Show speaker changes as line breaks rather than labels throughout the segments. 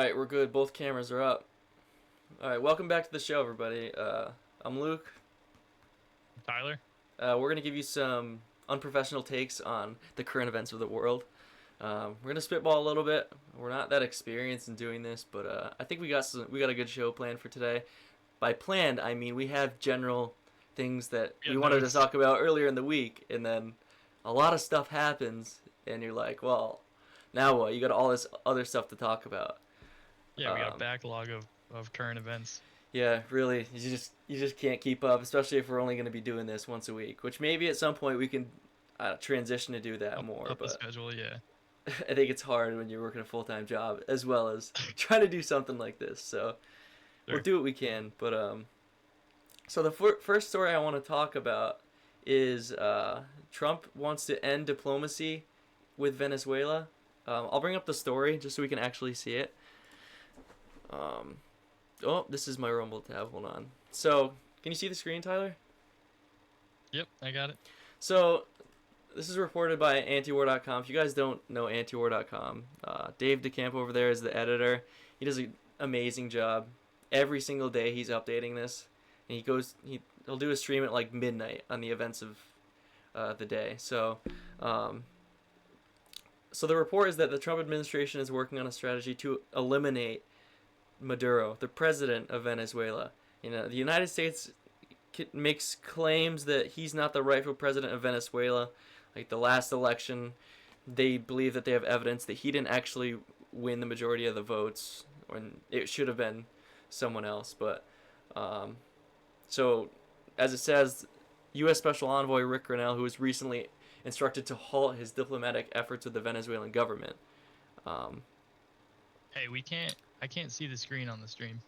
Alright, we're good. Both cameras are up. Alright, welcome back to the show, everybody. I'm Luke.
Tyler?
We're going to give you some unprofessional takes on the current events of the world. We're going to spitball a little bit. We're not that experienced in doing this, but I think we got a good show planned for today. By planned, I mean we have general things that
Yeah,
we wanted to
notes.
talk about earlier in the week, and then a lot of stuff happens, and you're like, well, now what? You got all this other stuff to talk about.
Yeah, we got a
Um,
backlog of current events.
Yeah, really, you just can't keep up, especially if we're only going to be doing this once a week. Which maybe at some point we can transition to do that
Up
more,
up the
but
schedule, yeah.
I think it's hard when you're working a full time job as well as trying to do something like this. So we'll
Sure.
do what we can. But so the first story I want to talk about is Trump wants to end diplomacy with Venezuela. I'll bring up the story just so we can actually see it. Um, Oh, this is my Rumble tab. Hold on. So, can you see the screen, Tyler?
Yep, I got it.
So, this is reported by antiwar.com. If you guys don't know antiwar.com, Dave DeCamp over there is the editor. He does an amazing job. Every single day he's updating this, and he'll do a stream at like midnight on the events of the day. Um, so the report is that the Trump administration is working on a strategy to eliminate Maduro, the president of Venezuela. The United States makes claims that he's not the rightful president of Venezuela. Like the last election, they believe that they have evidence that he didn't actually win the majority of the votes, or it should have been someone else. But so, as it says, U.S. Special Envoy Rick Grenell, who was recently instructed to halt his diplomatic efforts with the Venezuelan government. Um,
Hey, I can't see the screen on the stream.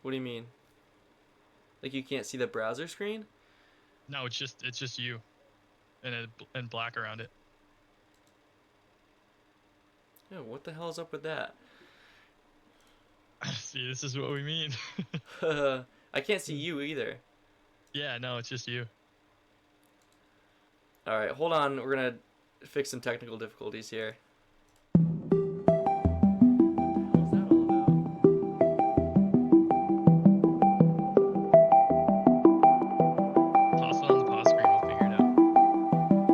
what do you mean? Like you can't see the browser screen?
No, it's just you and black around it.
Yeah, what the hell is up with that?
See, this is what we mean.
I can't see you either.
Yeah, no, it's just you.
All right, hold on. We're gonna fix some technical difficulties here.
Toss it on the pause screen, we'll figure it out.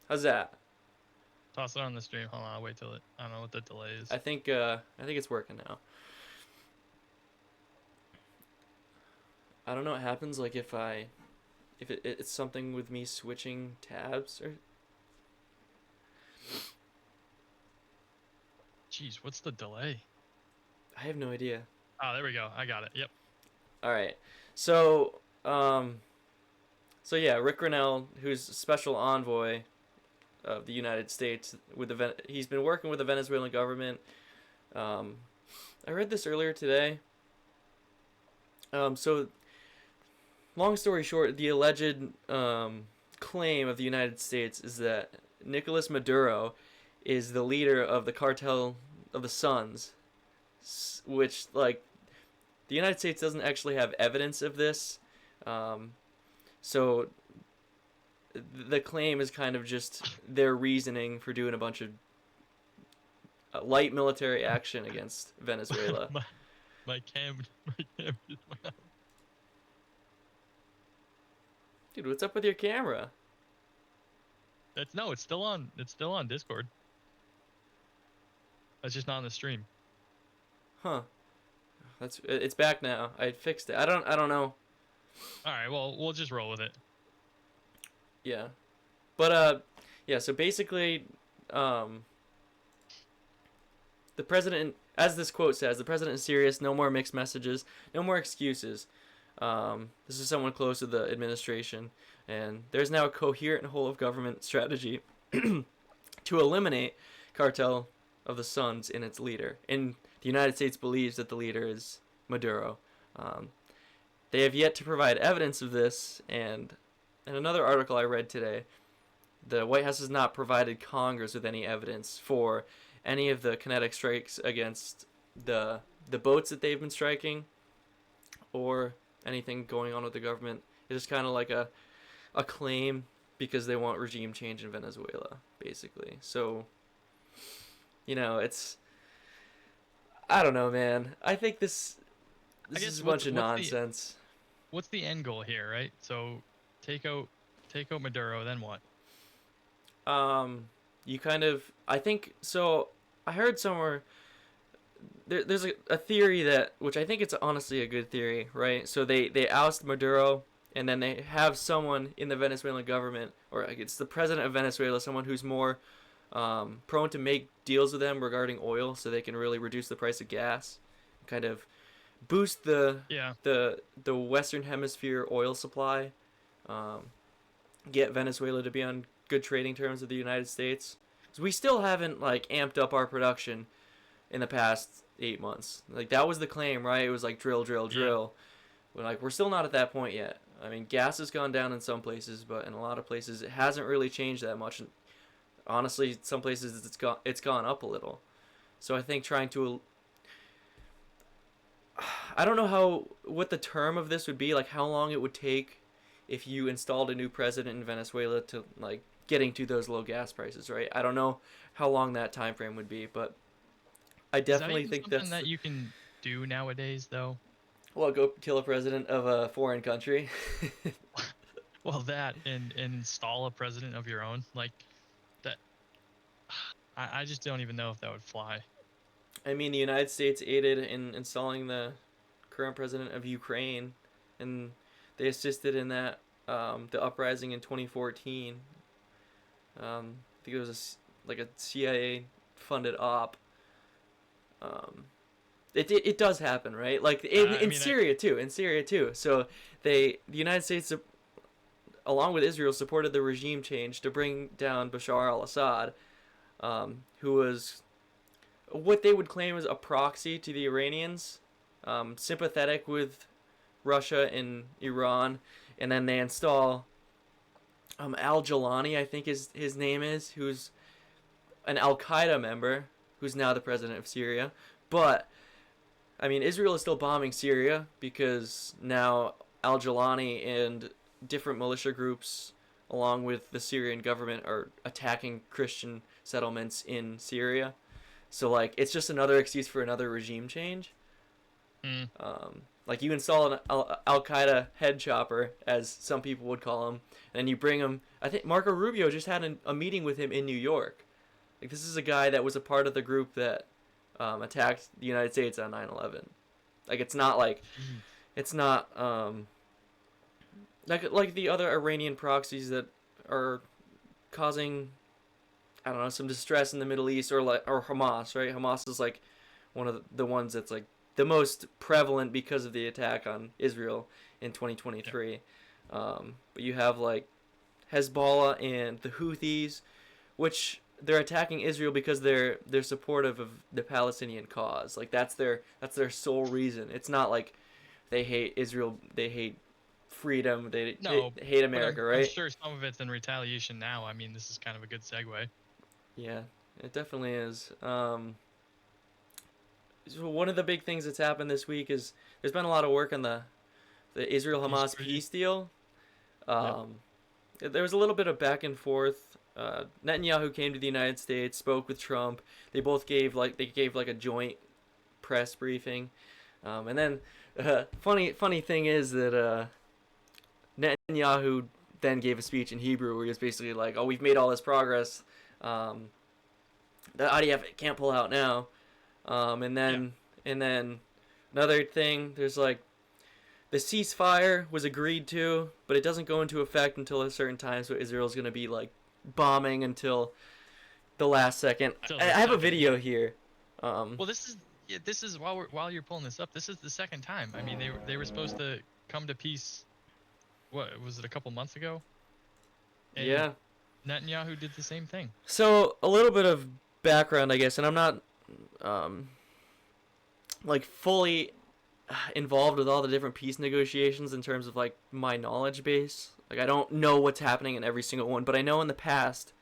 How's that?
Toss it on the stream. Hold on, I'll wait till it. I don't know what the delay is.
I think it's working now. I don't know what happens like if it's something with me switching tabs or
Jeez, what's the delay?
I have no idea.
Oh, there we go. I got it. Yep.
All right. So, so yeah, Rick Grenell, who's special envoy of the United States he's been working with the Venezuelan government. I read this earlier today. So long story short, the alleged claim of the United States is that Nicolas Maduro is the leader of the cartel of the Suns, which like the United States doesn't actually have evidence of this. So the claim is kind of just their reasoning for doing a bunch of light military action against Venezuela.
my cam just went out.
Dude, what's up with your camera?
It's still on. It's still on Discord. That's just not on the stream.
Huh. It's back now. I fixed it. I don't know.
All right, well, we'll just roll with it.
Yeah. But yeah, so basically the president, as this quote says, the president is serious, no more mixed messages, no more excuses. This is someone close to the administration, and there's now a coherent whole of government strategy to eliminate cartel of the Suns in its leader. And the United States believes that the leader is Maduro. Um, they have yet to provide evidence of this, and in another article I read today, the White House has not provided Congress with any evidence for any of the kinetic strikes against the boats that they've been striking, or anything going on with the government. It's just kind of like a claim because they want regime change in Venezuela, basically. So, it's, I don't know, man. I think
I
this is
guess
a bunch of nonsense.
what's the end goal here, right? So take out Maduro, then what?
You kind of, I think so. I heard somewhere there's a theory that, which I think it's honestly a good theory, right? So they oust Maduro, and then they have someone in the Venezuelan government, or like it's the president of Venezuela, someone who's more prone to make deals with them regarding oil, so they can really reduce the price of gas, kind of boost
Yeah.
the Western Hemisphere oil supply, um, get Venezuela to be on good trading terms with the United States. So we still haven't like amped up our production in the past 8 months. Like that was the claim, right? It was like drill, drill,
Yeah.
drill. But like we're still not at that point yet. I mean, gas has gone down in some places, but in a lot of places it hasn't really changed that much. And honestly, some places it's gone up a little. So I think trying to, I don't know what the term of this would be, like how long it would take if you installed a new president in Venezuela to like getting to those low gas prices, right? I don't know how long that time frame would be, but I
Is that
definitely
even
think
something
that's
that you can do nowadays, though?
well, go kill a president of a foreign country.
Well, that and install a president of your own, like that. I just don't even know if that would fly.
I mean, the United States aided in installing the current president of Ukraine, and they assisted in that the uprising in 2014. I think it was like a CIA funded op. Um, it does happen, right? Like
I
in
mean,
Syria too. In Syria too. So the United States, along with Israel, supported the regime change to bring down Bashar al-Assad, who was what they would claim as a proxy to the Iranians, sympathetic with Russia and Iran, and then they install Al Jalani, I think his name is, who's an Al Qaeda member, who's now the president of Syria. But I mean, Israel is still bombing Syria because now Al Jalani and different militia groups, along with the Syrian government, are attacking Christian settlements in Syria. So like, it's just another excuse for another regime change.
mm,
Like you install an Al Qaeda head chopper, as some people would call him, and you bring him. I think Marco Rubio just had a meeting with him in New York. Like this is a guy that was a part of the group that attacked the United States on 9/11. Like
geez.
it's not like the other Iranian proxies that are causing, I don't know, some distress in the Middle East, or Hamas, right? Hamas is like one of the ones that's like the most prevalent because of the attack on Israel in
Yeah.
2023. But you have like Hezbollah and the Houthis, which they're attacking Israel because they're supportive of the Palestinian cause. Like that's their sole reason. It's not like they hate Israel, they hate freedom, they
No,
hate
but
America,
I'm
right?
sure some of it's in retaliation now. I mean, this is kind of a good segue.
Yeah, it definitely is. So one of the big things that's happened this week is there's been a lot of work on the
The
Israel
peace
Hamas
treaty.
peace deal.
Yep.
Um, there was a little bit of back and forth. Netanyahu came to the United States, spoke with Trump. They gave like a joint press briefing, and then funny thing is that Netanyahu then gave a speech in Hebrew where he was basically like, "Oh, we've made all this progress. Um, the IDF can't pull out now." And
Yeah.
then another thing, there's like the ceasefire was agreed to, but it doesn't go into effect until a certain time. So Israel's gonna be like bombing until the last second.
Till
I
the
have a
second. Yeah.
video here. Um,
Well, this is yeah, this is while you're pulling this up. This is the second time. I mean, they were supposed to come to peace. What was it? A couple months ago, and
yeah.
Netanyahu did the same thing.
So a little bit of background, I guess, and I'm not um, like fully involved with all the different peace negotiations in terms of like my knowledge base. Like I don't know what's happening in every single one, but I know in the past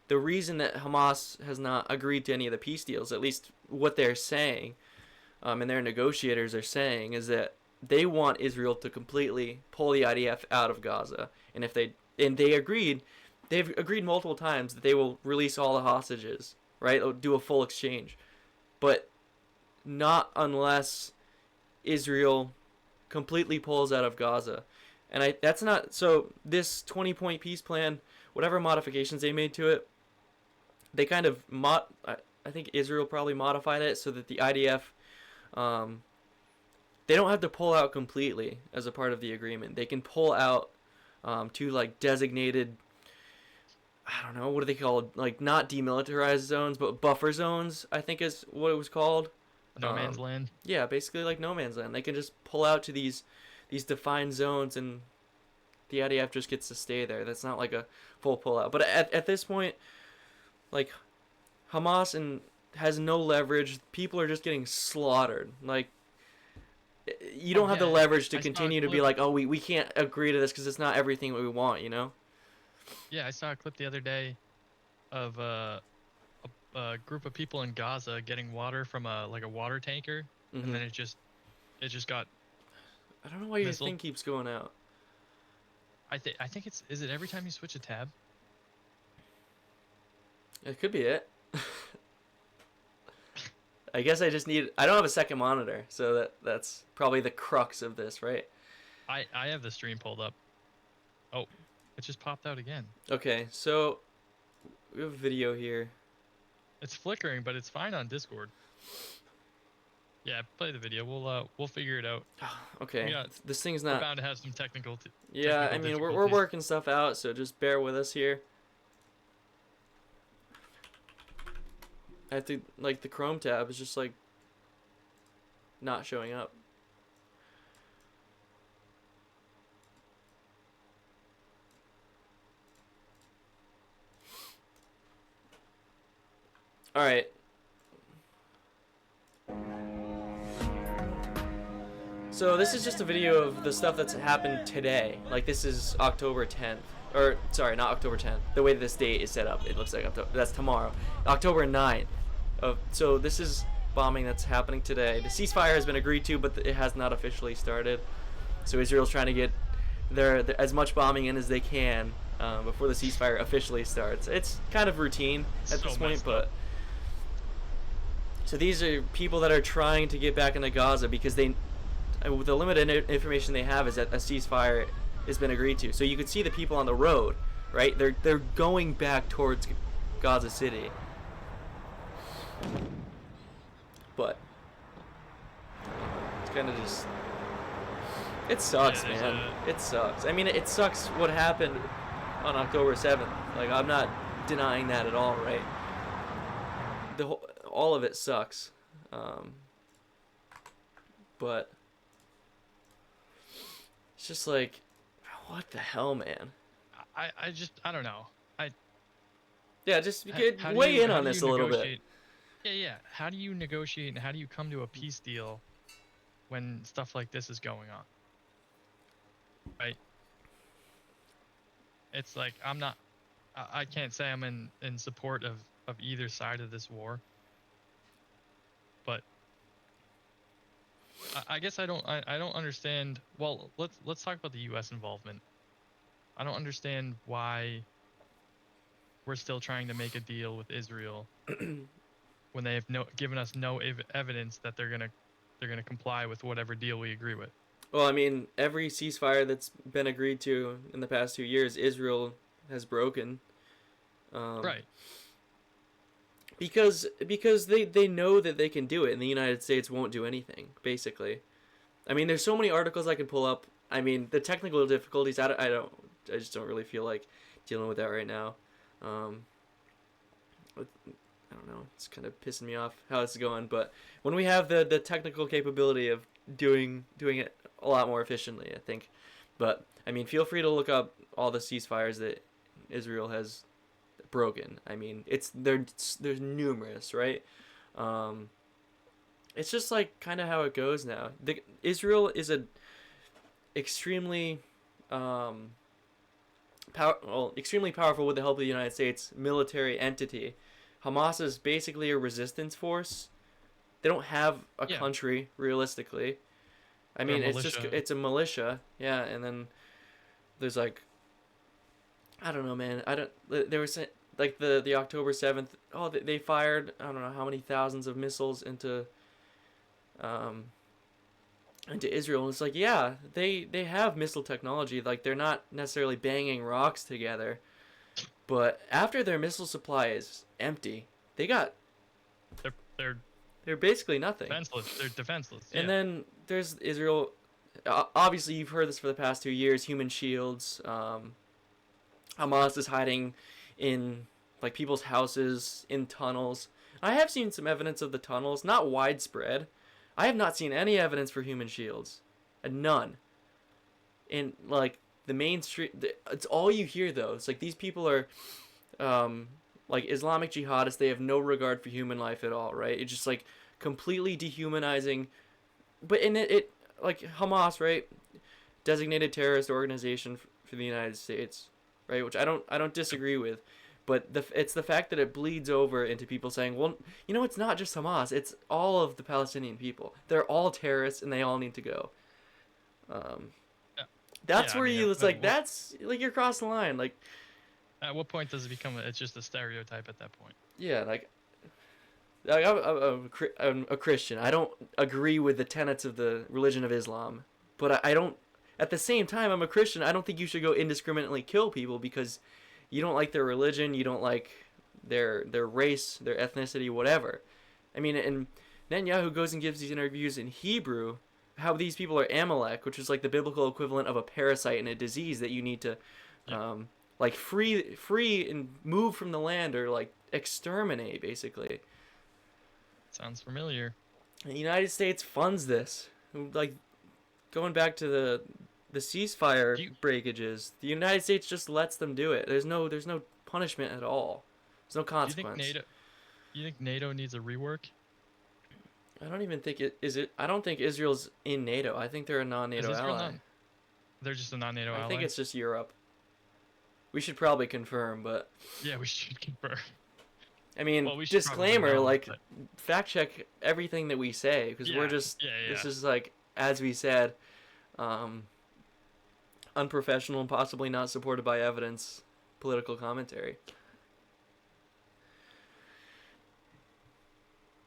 the reason that Hamas has not agreed to any of the peace deals, at least what they're saying, and their negotiators are saying, is that they want Israel to completely pull the IDF out of Gaza, and if they've agreed multiple times that they will release all the hostages, right? They'll do a full exchange, but not unless Israel completely pulls out of Gaza. And that's not so this 20-point peace plan, whatever modifications they made to it, they kind of I think Israel probably modified it so that the IDF they don't have to pull out completely as a part of the agreement. They can pull out to like designated, I don't know, what are they called? Like not demilitarized zones, but buffer zones, I think is what it was called.
No man's land.
Yeah, basically like no man's land. They can just pull out to these defined zones, and the IDF just gets to stay there. That's not like a full pull out. But at this point, like Hamas and has no leverage. People are just getting slaughtered. Like you don't have the leverage to continue to be like, oh, we can't agree to this because it's not everything we want, you know?
Yeah, I saw a clip the other day of a group of people in Gaza getting water from a water tanker,
Mm-hmm.
and then it just got.
I don't know why your
missiled.
thing keeps going out.
I think is it every time you switch a tab?
It could be it. I guess I don't have a second monitor, so that's probably the crux of this, right?
I have the stream pulled up. Oh, it just popped out again.
Okay, so we have a video here.
It's flickering, but it's fine on Discord. Yeah, play the video. We'll figure it out.
Okay, this thing's
We're
not.
bound to have some technical.
Yeah, I mean we're working stuff out, so just bear with us here. I have to like the Chrome tab is just like not showing up. All right. So this is just a video of the stuff that's happened today. Like this is October 10th. Or sorry, not October 10th. The way this date is set up, it looks like that's tomorrow. October 9th. So this is bombing that's happening today. The ceasefire has been agreed to, but it has not officially started. So Israel's trying to get their as much bombing in as they can before the ceasefire officially starts. It's kind of routine at this point, but so these are people that are trying to get back into Gaza because the limited information they have is that a ceasefire has been agreed to. So you could see the people on the road, right? They're going back towards Gaza City. But it's kind of just it sucks, man. It sucks. I mean, it sucks what happened on October 7th. Like I'm not denying that at all, right? All of it sucks. But it's just like, what the hell, man?
I don't know.
Yeah, just weigh in on this a little bit.
Yeah. How do you negotiate and how do you come to a peace deal when stuff like this is going on? Right? It's like I can't say I'm in support of either side of this war. But I guess I don't understand. Well, let's talk about the U.S. involvement. I don't understand why we're still trying to make a deal with Israel when they have given us no evidence that they're gonna comply with whatever deal we agree with.
Well, I mean, every ceasefire that's been agreed to in the past 2 years, Israel has broken.
Right.
Because they know that they can do it, and the United States won't do anything. Basically, I mean, there's so many articles I can pull up. I mean, the technical difficulties. I just don't really feel like dealing with that right now. I don't know. It's kind of pissing me off how it's going. But when we have the technical capability of doing it a lot more efficiently, I think. But I mean, feel free to look up all the ceasefires that Israel has broken. I mean, there's numerous, right? Um, it's just like kind of how it goes now. Israel is a extremely um, extremely powerful with the help of the United States military entity. Hamas is basically a resistance force. They don't have a
Yeah,
country realistically. I
they're a
mean,
militia.
it's a militia, yeah, and then there's like I don't know, man. I don't. There was like the October 7th. Oh, they fired I don't know how many thousands of missiles um into Israel. And it's like yeah, they have missile technology. Like they're not necessarily banging rocks together, but after their missile supply is empty, they got
They're
they're basically nothing.
defenseless. They're defenseless.
And
Yeah.
then there's Israel. Obviously, you've heard this for the past 2 years. Human shields. Hamas is hiding in like people's houses, in tunnels. I have seen some evidence of the tunnels, not widespread. I have not seen any evidence for human shields, none. In like the main street, it's all you hear though. It's like these people are, um, like Islamic jihadists. They have no regard for human life at all, right? It's just like completely dehumanizing. But in it like Hamas, right? Designated terrorist organization for the United States, right? Which I don't disagree with, but it's the fact that it bleeds over into people saying, well, it's not just Hamas, it's all of the Palestinian people. They're all terrorists and they all need to go. Um,
Yeah.
that's
Yeah. I
where
mean,
you it's like that's like you're crossing the line, like
at what point does it become? It's just a stereotype at that point.
yeah, like. I'm a Christian. I don't agree with the tenets of the religion of Islam, but I don't. At the same time, I'm a Christian. I don't think you should go indiscriminately kill people because you don't like their religion, you don't like their race, their ethnicity, whatever. I mean, and Netanyahu goes and gives these interviews in Hebrew, how these people are Amalek, which is like the biblical equivalent of a parasite and a disease that you need to,
Yeah.
like free and move from the land or like exterminate, basically.
Sounds familiar.
The United States funds this. Like going back to the ceasefire
Do you
breakages, the United States just lets them do it. There's no punishment at all. There's no
do you think
consequence.
NATO? You think NATO needs a rework?
I don't even think it is it. I don't think Israel's in NATO. I think they're a
Is
non-NATO
Israel
ally.
not? They're just a non-NATO
I think
ally.
it's just Europe. We should probably confirm, but
Yeah, we should confirm.
I mean,
Well, we should probably
disclaimer,
know,
like
but
fact check everything that we say because we're
yeah,
just
yeah, yeah.
this is like as we said, um, unprofessional and possibly not supported by evidence political commentary.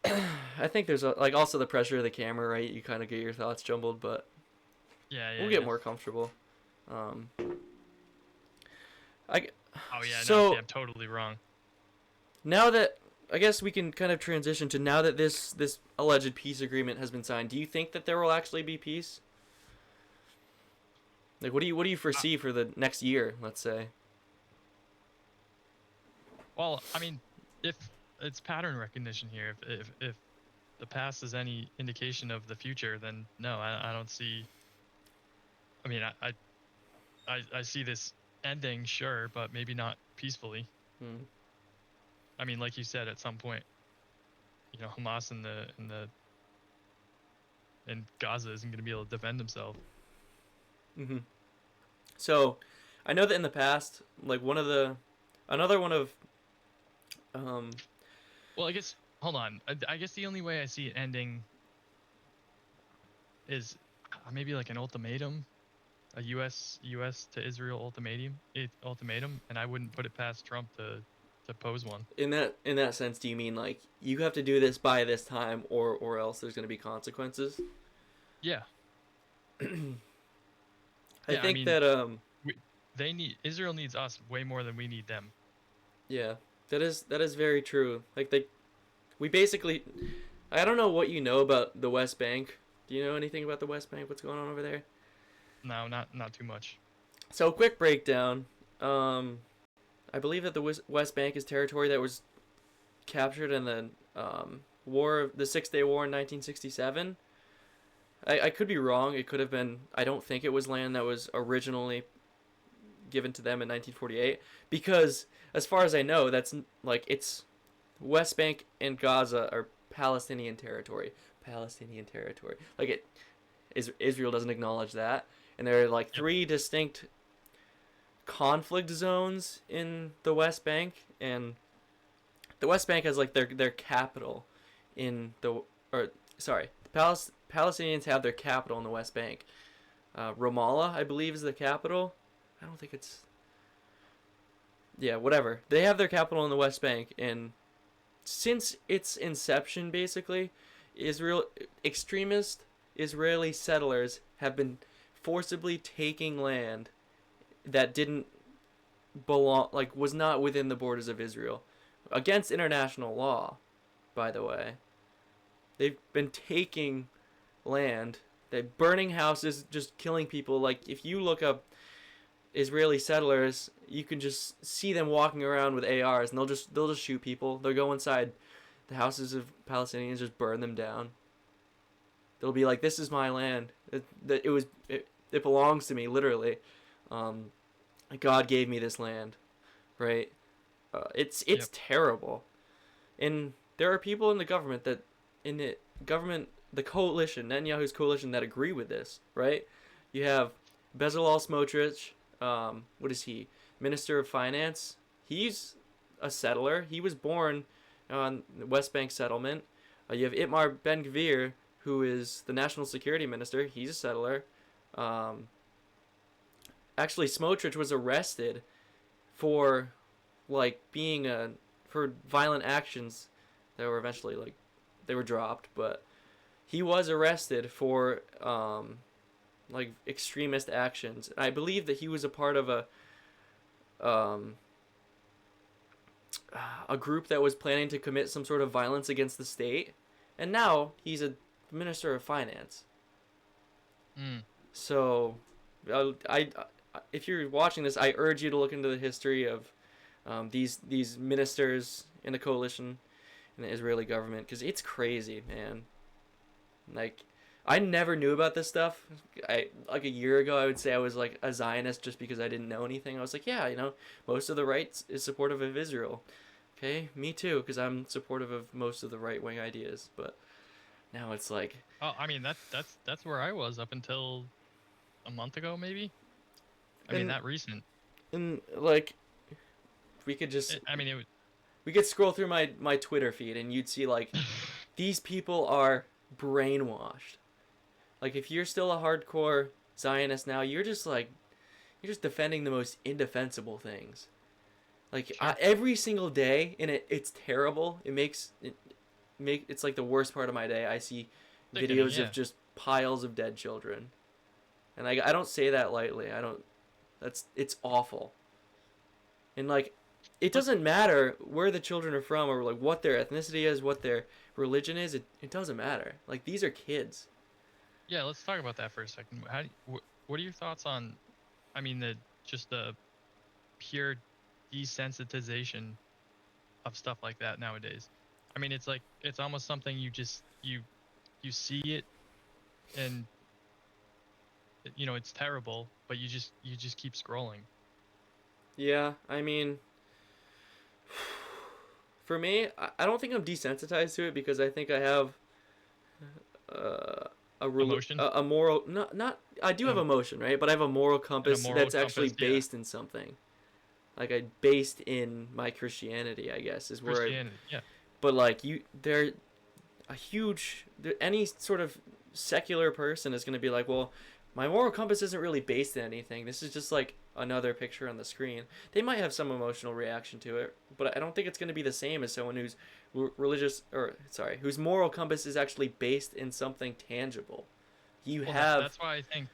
I think there's like also the pressure of the camera, right? You kind of get your thoughts jumbled, but
Yeah, yeah,
we'll get
yeah.
more comfortable. Um, I
Oh yeah, no,
so
see, I'm totally wrong.
now that I guess we can kind of transition to now that this alleged peace agreement has been signed. Do you think that there will actually be peace? Like, what do you
Uh,
foresee for the next year? Let's say.
well, I mean, if it's pattern recognition here, if the past is any indication of the future, then no, I don't see. I mean, I see this ending, sure, but maybe not peacefully.
Hmm.
I mean, like you said, at some point, Hamas in Gaza isn't going to be able to defend himself.
Mm-hmm. So, I know that in the past, like another one of, um,
Well, I guess hold on. I guess the only way I see it ending is maybe like an ultimatum, a U.S. to Israel ultimatum, and I wouldn't put it past Trump to pose one.
in that sense, do you mean like you have to do this by this time, or else there's going to be consequences?
Yeah,
I
yeah. I
think
mean,
that
Israel needs us way more than we need them.
yeah, that is very true. Like we basically, I don't know what you know about the West Bank. Do you know anything about the West Bank? What's going on over there?
No, not too much.
So, quick breakdown. I believe that the West Bank is territory that was captured in the the 6 Day War in 1967. I could be wrong. It could have been. I don't think it was land that was originally given to them in 1948, because as far as I know, that's like it's West Bank and Gaza are Palestinian territory. Palestinian territory. Like it Israel doesn't acknowledge that, and there are like
Yep.
three distinct conflict zones in the West Bank, and the West Bank has like their capital in the or sorry, the Palestinians have their capital in the West Bank. Ramallah, I believe, is the capital. I don't think it's yeah, whatever. They have their capital in the West Bank, and since its inception, basically, Israel extremist Israeli settlers have been forcibly taking land that didn't belong, like was not within the borders of Israel, against international law. By the way, they've been taking land, they burning houses, just killing people. Like if you look up Israeli settlers, you can just see them walking around with ARs, and they'll just shoot people. They'll go inside the houses of Palestinians, just burn them down. They'll be like, "This is my land. It belongs to me, literally. Um, God gave me this land, right? It's
Yep.
terrible, and there are people in the government the coalition, Netanyahu's coalition, that agree with this, right? You have Bezalel Smotrich. What is he? Minister of Finance. He's a settler. He was born on the West Bank settlement. You have Itmar Ben Gvir, who is the national security minister. He's a settler. Actually, Smotrich was arrested for like being a for violent actions that were eventually like they were dropped, but he was arrested for like extremist actions. I believe that he was a part of a group that was planning to commit some sort of violence against the state, and now he's a minister of finance.
Mm.
So, I if you're watching this, I urge you to look into the history of these ministers in the coalition in the Israeli government, because it's crazy, man. Like, I never knew about this stuff. I like a year ago, I would say I was like a Zionist just because I didn't know anything. I was like, yeah, most of the right is supportive of Israel. Okay, me too, because I'm supportive of most of the right wing ideas. But now it's like,
Oh, I mean that's where I was up until a month ago, maybe. I mean,
and
that recent.
and like we could just
I mean, it was.
we could scroll through my Twitter feed, and you'd see like these people are brainwashed. Like if you're still a hardcore Zionist now, you're just defending the most indefensible things. Like
Sure.
every single day, and it's terrible. It's like the worst part of my day. I see
Sickening,
videos
yeah.
of just piles of dead children, and I don't say that lightly. I don't. It's awful. And like, it doesn't matter where the children are from or like what their ethnicity is, what their religion is. It doesn't matter. Like these are kids.
Yeah, let's talk about that for a second. What are your thoughts on, I mean, the pure desensitization of stuff like that nowadays? I mean, it's like it's almost something you see it, and it's terrible, but you just keep scrolling.
Yeah, I mean, for me, I don't think I'm desensitized to it because I think I have uh,
Emotion
a moral not I do have
and
emotion, right? But I have a moral
and a
compass
moral
that's actually
compass. Yeah,
based in something. Like I based in my Christianity, I guess, is where.
Christianity. Yeah,
But like they're a huge. Any sort of secular person is going to be like, well, my moral compass isn't really based in anything. This is just like another picture on the screen. They might have some emotional reaction to it, but I don't think it's going to be the same as someone who's religious or sorry, whose moral compass is actually based in something tangible. You
well,
have
that's why I think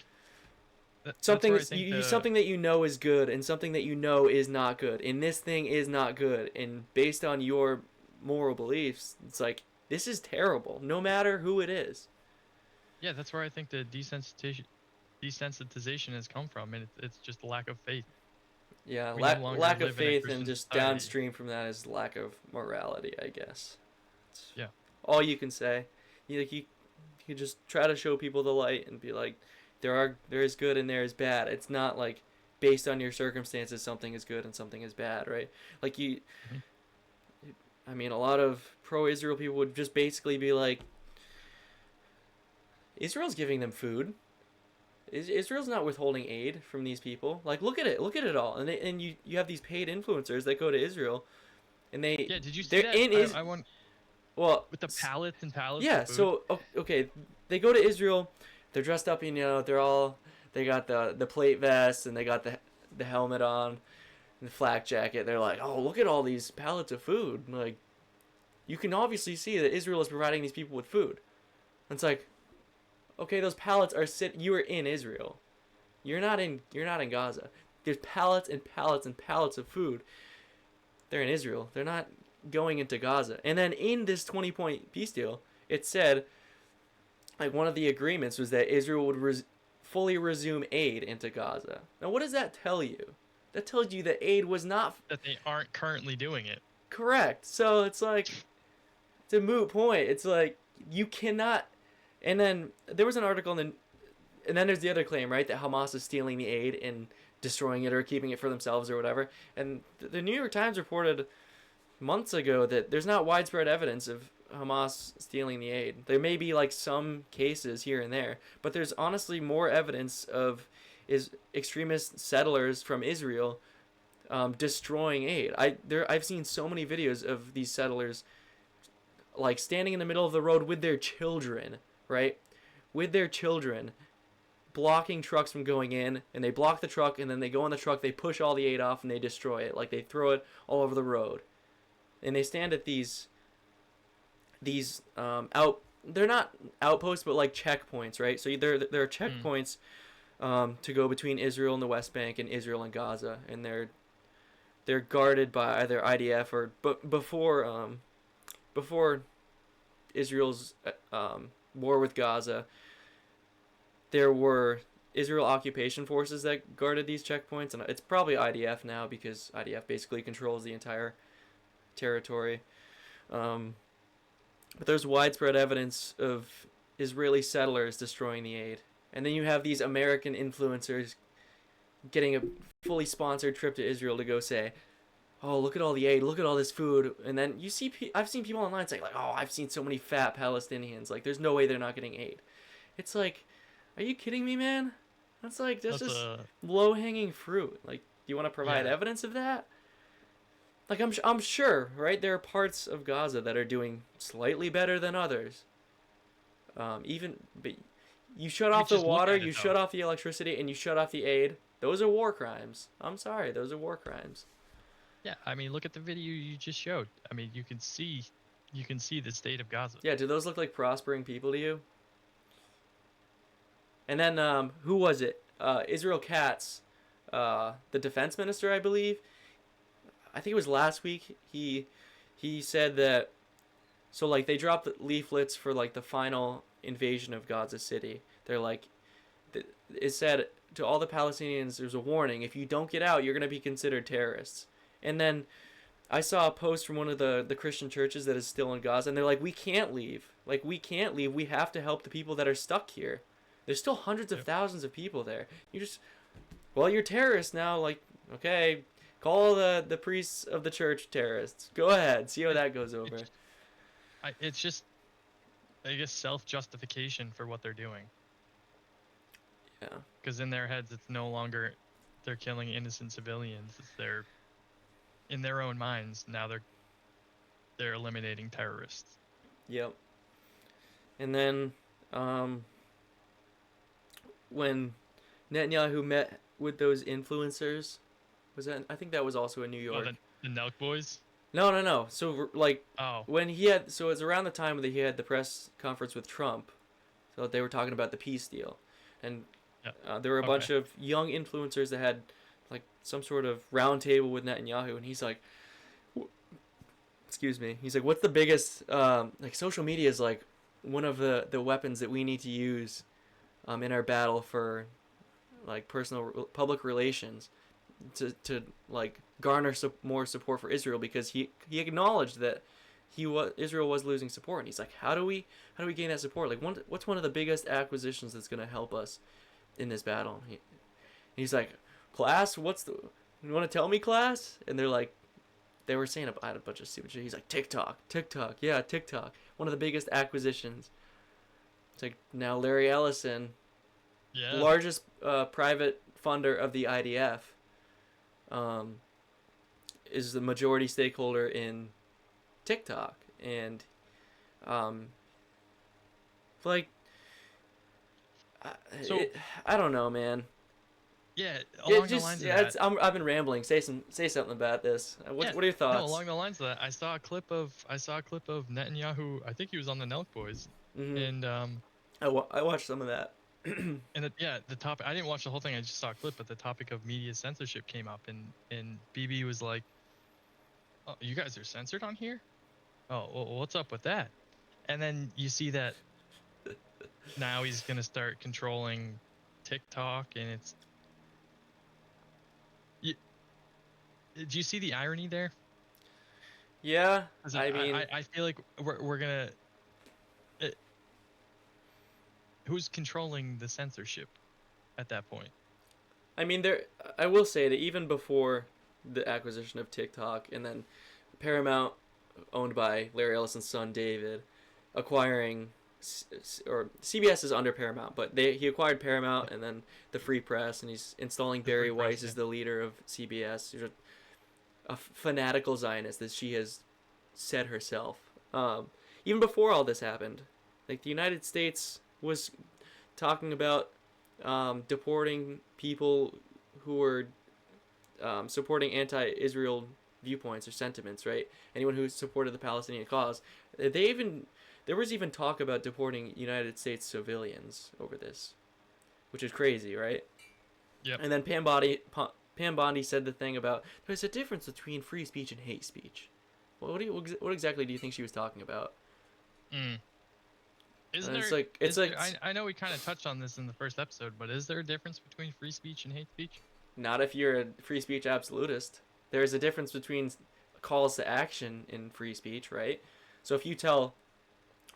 that's
something
where I think the
something that you know is good and something that you know is not good, and this thing is not good, and based on your moral beliefs, it's like this is terrible no matter who it is.
yeah, that's where I think the desensitization has come from, and it's just a lack of faith.
Yeah,
We no longer
lack of
live in a
faith, and
Christian
just
society.
downstream from that is lack of morality, I guess. It's
Yeah.
all you can say. You just try to show people the light and be like, there is good and there is bad. It's not like based on your circumstances, something is good and something is bad, right? Like
Mhm.
I mean, a lot of pro-Israel people would just basically be like, Israel's giving them food. Israel's not withholding aid from these people. Like, look at it all, and you have these paid influencers that go to Israel, and
Yeah, did you see
they're
that?
in
I,
is
I want
well,
with the pallets and pallets of
yeah.
food.
So okay, they go to Israel, they're dressed up, they got the plate vest and they got the helmet on and the flak jacket. They're like, oh, look at all these pallets of food. Like, you can obviously see that Israel is providing these people with food. And it's like, okay, those pallets are you are in Israel. You're not in Gaza. There's pallets and pallets and pallets of food. They're in Israel. They're not going into Gaza. And then in this 20-point peace deal, it said, like, one of the agreements was that Israel would fully resume aid into Gaza. Now, what does that tell you? That tells you that aid was not
That they aren't currently doing it.
correct. So it's like, it's a moot point. It's like, you cannot. And then there was an article in the and then there's the other claim, right, that Hamas is stealing the aid and destroying it or keeping it for themselves or whatever. And the New York Times reported months ago that there's not widespread evidence of Hamas stealing the aid. There may be like some cases here and there, but there's honestly more evidence of extremist settlers from Israel destroying aid. I've seen so many videos of these settlers like standing in the middle of the road with their children, right? With their children, blocking trucks from going in, and they block the truck, and then they go on the truck, they push all the aid off, and they destroy it. Like, they throw it all over the road. And they stand at these they're not outposts, but like checkpoints, right? So there are checkpoints to go between Israel and the West Bank and Israel and Gaza, and they're guarded by either IDF or before Israel's war with Gaza, there were Israel occupation forces that guarded these checkpoints, and it's probably IDF now because IDF basically controls the entire territory. But there's widespread evidence of Israeli settlers destroying the aid. And then you have these American influencers getting a fully sponsored trip to Israel to go say, oh, look at all the aid, look at all this food. And then I've seen people online say, like, oh, I've seen so many fat Palestinians. Like, there's no way they're not getting aid. It's like, are you kidding me, man? That's like, that's just low-hanging fruit. Like, do you want to provide evidence of that? Like, I'm sure, right? There are parts of Gaza that are doing slightly better than others. But you shut off the water, you shut off the electricity, and you shut off the aid. Those are war crimes. I'm sorry, those are war crimes.
Yeah, I mean, look at the video you just showed. I mean, you can see the state of Gaza.
Yeah, do those look like prospering people to you? And then who was it? Israel Katz, the defense minister, I believe. I think it was last week. He said that, so like they dropped leaflets for like the final invasion of Gaza City. They're like, it said to all the Palestinians, there's a warning: if you don't get out, you're gonna be considered terrorists. And then I saw a post from one of the Christian churches that is still in Gaza, and they're like, we can't leave. Like, we can't leave. We have to help the people that are stuck here. There's still hundreds of thousands of people there. You're terrorists now. Like, okay, call the priests of the church terrorists. Go ahead, see how that goes over.
It's just, I guess, self-justification for what they're doing.
Yeah.
Because in their heads, it's no longer they're killing innocent civilians. They're in their own minds now. They're eliminating terrorists.
Yep. And then when Netanyahu met with those influencers, I think that was also in New York.
Oh, the Nelk boys?
No. So like, when so it's around the time that he had the press conference with Trump, so they were talking about the peace deal, and there were a bunch of young influencers that had like some sort of round table with Netanyahu, and he's like, excuse me, he's like, what's the biggest like social media is like one of the weapons that we need to use in our battle for like public relations to like garner more support for Israel, because he acknowledged that Israel was losing support, and he's like, how do we gain that support? Like, what's one of the biggest acquisitions that's going to help us in this battle? He's like, class, you want to tell me, class? And they're like, they were saying I had a bunch of stupid shit. He's like, TikTok, yeah, TikTok, one of the biggest acquisitions. It's like now Larry Ellison,
Yeah.
largest private funder of the IDF, is the majority stakeholder in TikTok, and um, like,
So
I don't know, man.
yeah,
It
along the
just
lines of
yeah,
that.
I've been rambling. Say something about this.
Yeah.
What are your
No,
thoughts?
along the lines of that, I saw a clip of Netanyahu. I think he was on the Nelk Boys,
Hmm.
and
I watched some of that.
yeah, the topic. I didn't watch the whole thing. I just saw a clip, but the topic of media censorship came up, and BB was like, "Oh, you guys are censored on here? Oh, well, what's up with that?" And then you see that now he's gonna start controlling TikTok, and it's. You, do you see the irony there?
Yeah,
'Cause
I mean,
I feel like we're gonna. Uh, who's controlling the censorship at that point?
there. I will say that even before the acquisition of TikTok, and then Paramount, owned by Larry Ellison's son David, acquiring, or CBS is under Paramount, but he acquired Paramount and then the Free Press, and he's installing
The
Barry
Free Press,
Weiss
yeah.
as the leader of CBS. He's a fanatical Zionist that she has said herself. Even before all this happened, like the United States was talking about deporting people who were supporting anti-Israel viewpoints or sentiments, right? Anyone who supported the Palestinian cause. There was even talk about deporting United States civilians over this, which is crazy, right?
Yep.
And then Pam Bondi said the thing about there's a difference between free speech and hate speech. What exactly do you think she was talking about?
Mm. Isn't
And it's
there?
like
Is there? I know we kind of touched on this in the first episode, but is there a difference between free speech and hate speech?
not if you're a free speech absolutist. There's a difference between calls to action in free speech, right? So if you tell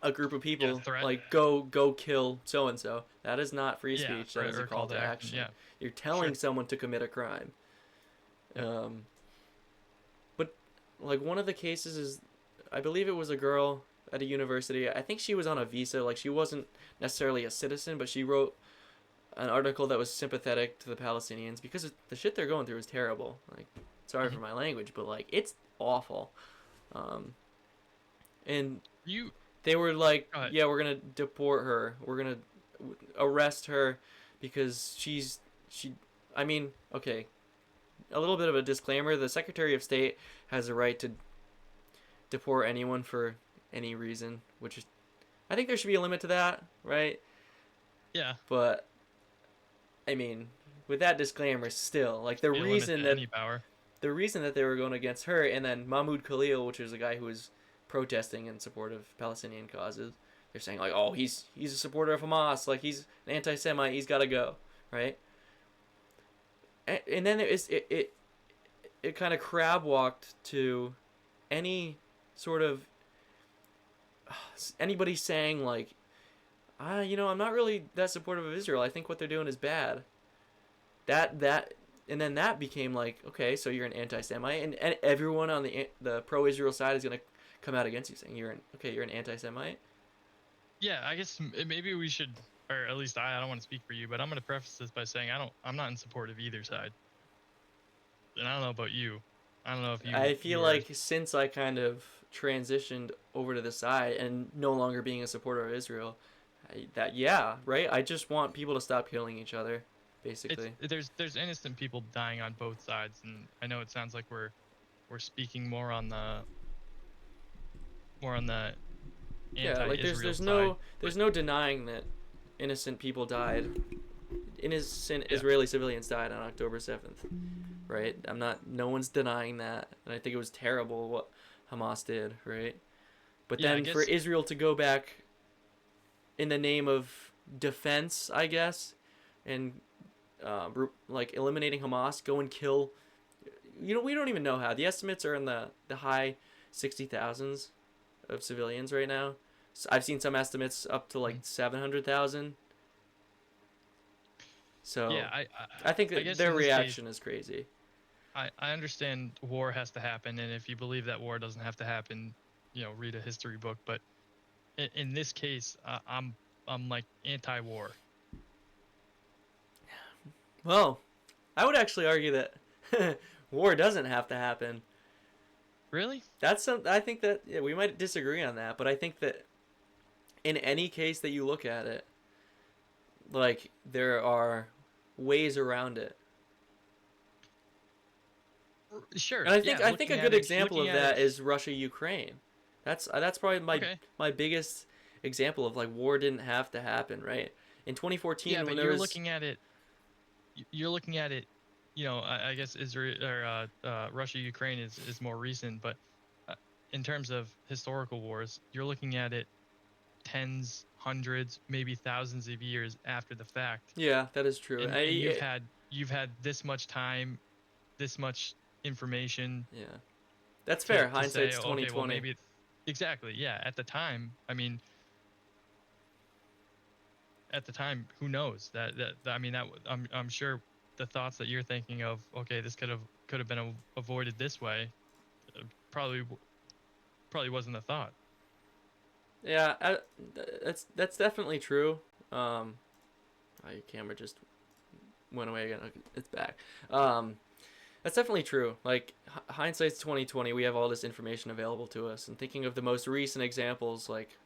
a group of
Yeah,
people
threat.
like go kill so and so, that is not free
Yeah,
speech. That is a
or
call
call
to
to action.
action.
Yeah,
You're
sure.
telling someone to commit a crime.
Yep.
Um, but like one of the cases is, I believe it was a girl at a university. I think she was on a visa. Like she wasn't necessarily a citizen, but she wrote an article that was sympathetic to the Palestinians because the shit they're going through is terrible. Like, sorry
Hmm.
for my language, but like it's awful. Um, and
You.
they were like,
Go ahead.
yeah, we're gonna deport her. We're gonna arrest her because she. I mean, okay, a little bit of a disclaimer: the Secretary of State has a right to deport anyone for any reason, which is, I think there should be a limit to that, right?
Yeah.
But I mean, with that disclaimer, still, like
Be a limit to any power.
the reason that they were going against her, and then Mahmoud Khalil, which is a guy who was protesting in support of Palestinian causes, they're saying like, oh, he's a supporter of Hamas, like he's an anti-Semite, he's got to go, right? And then it kind of crab walked to any sort of anybody saying like, I'm not really that supportive of Israel. I think what they're doing is bad. That and then that became like, okay, so you're an anti-Semite, and everyone on the pro-Israel side is gonna come out against you, saying you're an anti-Semite.
Yeah, I guess maybe we should, or at least I don't want to speak for you, but I'm going to preface this by saying I'm not in support of either side. And I don't know about you. I don't know if
I
you
feel
are.
like since I kind of transitioned over to the side and no longer being a supporter of Israel, that yeah, right. I just want people to stop killing each other,
It's
basically.
there's innocent people dying on both sides, and I know it sounds like we're speaking more on the
Yeah, like
anti-Israel side, but
there's no denying that innocent people died. Innocent
yeah.
Israeli civilians died on October 7th, right? No one's denying that, and I think it was terrible what Hamas did, right? But
Yeah, I
then for
guess.
Israel to go back in the name of defense, I guess, and like eliminating Hamas, go and kill. We don't even know how. The estimates are in the high 60,000s of civilians right now. So I've seen some estimates up to like
Mhm.
700,000. So
Yeah,
I think
I
that
guess
their
in this case,
reaction is crazy.
I understand war has to happen, and if you believe that war doesn't have to happen, read a history book. But in this case, I'm like anti-war.
Well, I would actually argue that war doesn't have to happen.
Really?
I think that, yeah, we might disagree on that, but I think that in any case that you look at it, like there are ways around it.
Sure.
And
Yeah,
I think a
looking
good
at it,
example
looking
of
at it.
that is Russia Ukraine. That's probably
Okay.
my biggest example of like war didn't have to happen, right? In
Yeah,
2014 when
but
there
you're
was
looking at it. You're looking at it. I guess Israel or Russia Ukraine is more recent, but uh, in terms of historical wars, you're looking at it tens, hundreds, maybe thousands of years after the fact,
yeah, that is true.
and you've had this much time, this much information
Yeah. That's fair.
to say,
Hindsight's
"Oh, okay, well
2020.
maybe exactly, yeah, at the time. I mean, at the time, who knows? I mean, I'm sure the thoughts that you're thinking of, okay, this could have been avoided this way, uh, probably probably wasn't a thought.
Yeah, that's definitely true. Oh, your camera just went away again. Okay, it's back. Um, that's definitely true. Like hindsight's 2020. We have all this information available to us, and thinking of the most recent examples, like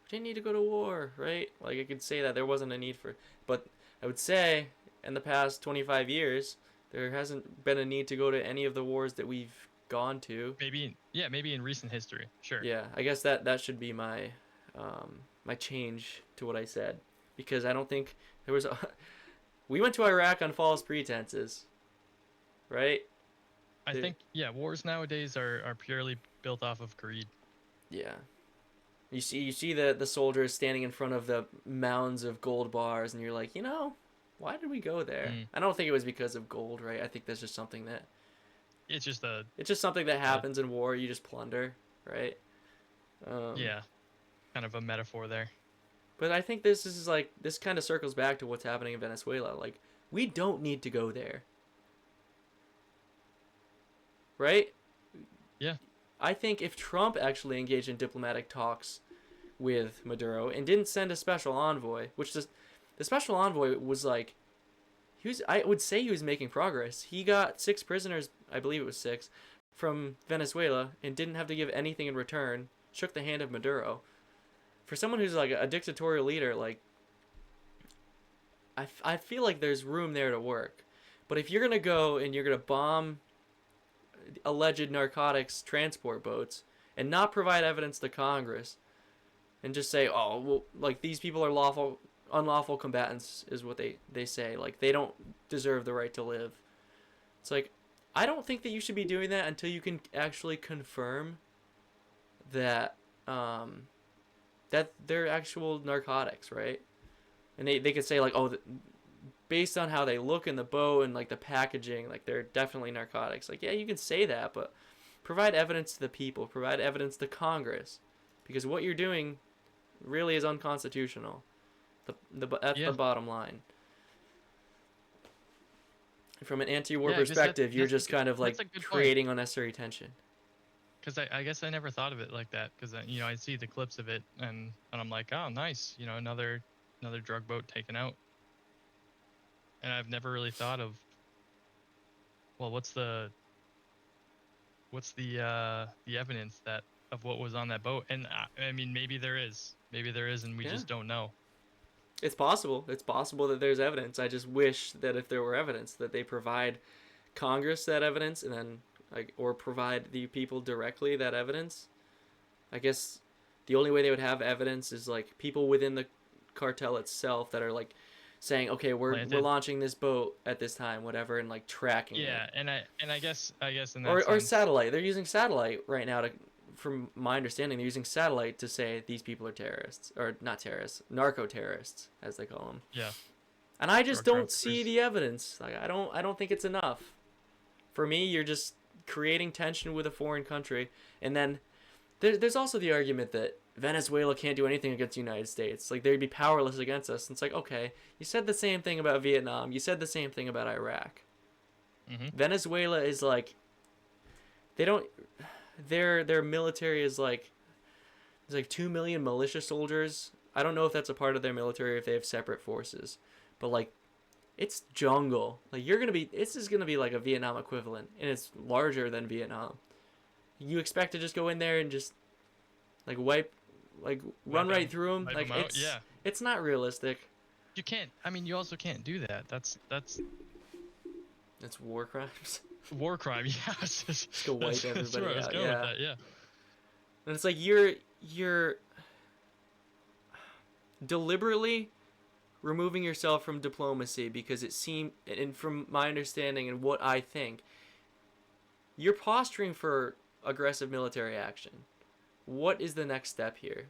we didn't need to go to war, right? Like I could say that there wasn't a need for, but I would say in the past 25 years, there hasn't been a need to go to any of the wars that we've gone to.
Maybe in recent history, sure.
Yeah, I guess that should be my change to what I said, because I don't think there was a, we went to Iraq on false pretenses, right?
I
There,
think, yeah, wars nowadays are purely built off of greed.
yeah. You see the soldiers standing in front of the mounds of gold bars, and you're like, why did we go there?
Mm.
I don't think it was because of gold, right? I think that's just something that
It's just
it's just something that
a
happens in war. You just plunder, right? Um,
yeah, kind of a metaphor there.
but I think this kind of circles back to what's happening in Venezuela. Like we don't need to go there, right?
Yeah.
I think if Trump actually engaged in diplomatic talks with Maduro and didn't send a special envoy, which the special envoy was like, I would say he was making progress. He got 6 prisoners, I believe it was 6, from Venezuela and didn't have to give anything in return. Shook the hand of Maduro. For someone who's like a dictatorial leader, like I feel like there's room there to work. But if you're gonna go and you're gonna bomb alleged narcotics transport boats and not provide evidence to Congress and just say, oh, well, like these people are unlawful combatants is what they say. Like they don't deserve the right to live. It's like, I don't think that you should be doing that until you can actually confirm that, that they're actual narcotics, right? And they could say like, oh, based on how they look in the boat and like the packaging, like they're definitely narcotics. Like, yeah, you can say that, but provide evidence to the people, provide evidence to Congress, because what you're doing really is unconstitutional. That's
Yeah.
the bottom line. From an anti-war
Yeah, because
perspective, you're just kind of
that's
like
a good point.
creating unnecessary tension.
Because I guess I never thought of it like that. Because I see the clips of it, and I'm like, oh, nice. Another drug boat taken out. And I've never really thought of, well, what's the evidence that of what was on that boat? And I mean, maybe there is, and we
Yeah,
just don't know.
it's possible. It's possible that there's evidence. I just wish that if there were evidence, that they provide Congress that evidence, and then like or provide the people directly that evidence. I guess the only way they would have evidence is like people within the cartel itself that are like saying, okay, we're
Planted.
launching this boat at this time, whatever, and like tracking it.
Yeah, and I guess in that
Or
sense,
satellite. They're using satellite right now to, from my understanding, they're using satellite to say these people are terrorists or not terrorists, narco terrorists as they call them.
yeah,
And I just
drug
don't see
traffickers.
the evidence. Like I don't think it's enough. For me, you're just creating tension with a foreign country, and then there's also the argument that Venezuela can't do anything against the United States. Like, they'd be powerless against us. And it's like, okay, you said the same thing about Vietnam. You said the same thing about Iraq. Venezuela is like, they don't, their military is like, there's like 2 million militia soldiers. I don't know if that's a part of their military or if they have separate forces. But like, it's jungle. Like, this is gonna be like a Vietnam equivalent, and it's larger than Vietnam. You expect to just go in there and just like run right through them? Like, it's not realistic.
You can't. I mean, you also can't do that. That's
war crimes.
War crime. Yeah. Just
go wipe everybody out.
With that, yeah.
And it's like you're deliberately removing yourself from diplomacy because it seemed, and from my understanding and what I think, you're posturing for aggressive military action. What is the next step here?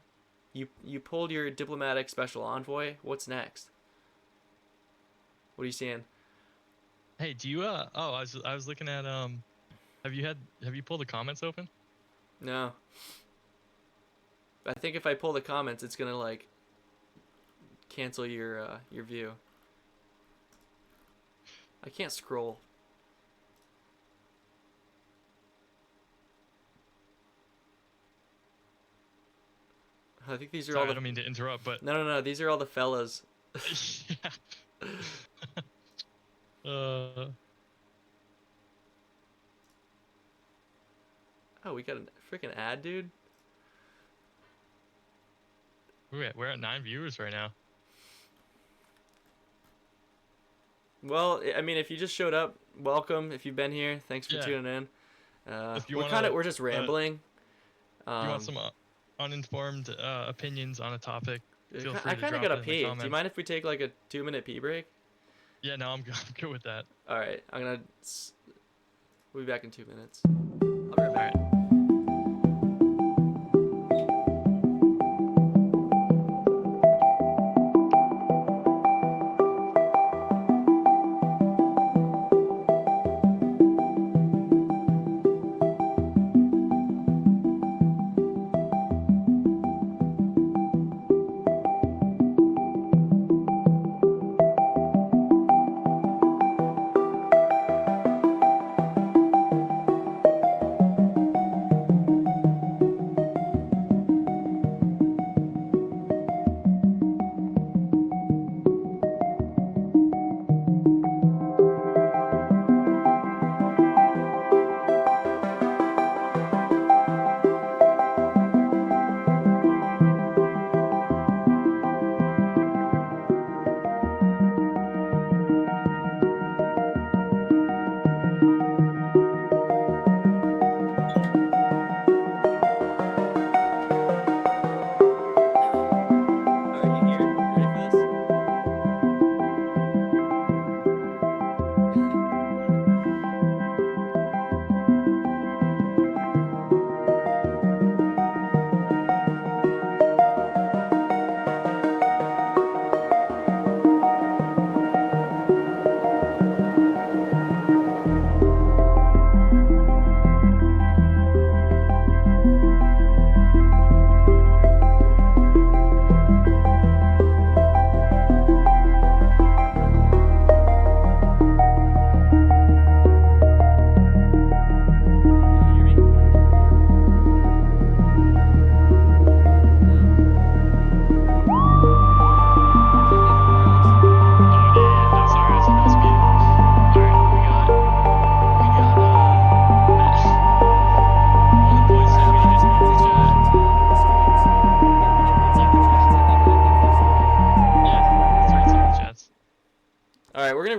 You pulled your diplomatic special envoy. What's next? What are you seeing?
Hey, do you I was looking at have you pulled the comments open?
No. I think if I pull the comments, it's gonna like cancel your view. I can't scroll. I think these are all.
I don't mean to interrupt, but
no. These are all the fellas.
Yeah.
Oh, we got a freaking ad, dude.
We're at 9 viewers right now.
Well, I mean, if you just showed up, welcome. If you've been here, thanks for tuning in. We're just rambling.
You want some uninformed opinions on a topic? Feel free
I kind of gotta pee.
Do
you mind if we take like a 2-minute pee break?
Yeah, no, I'm good with that.
All right, we'll be back in 2 minutes. I'll be right back.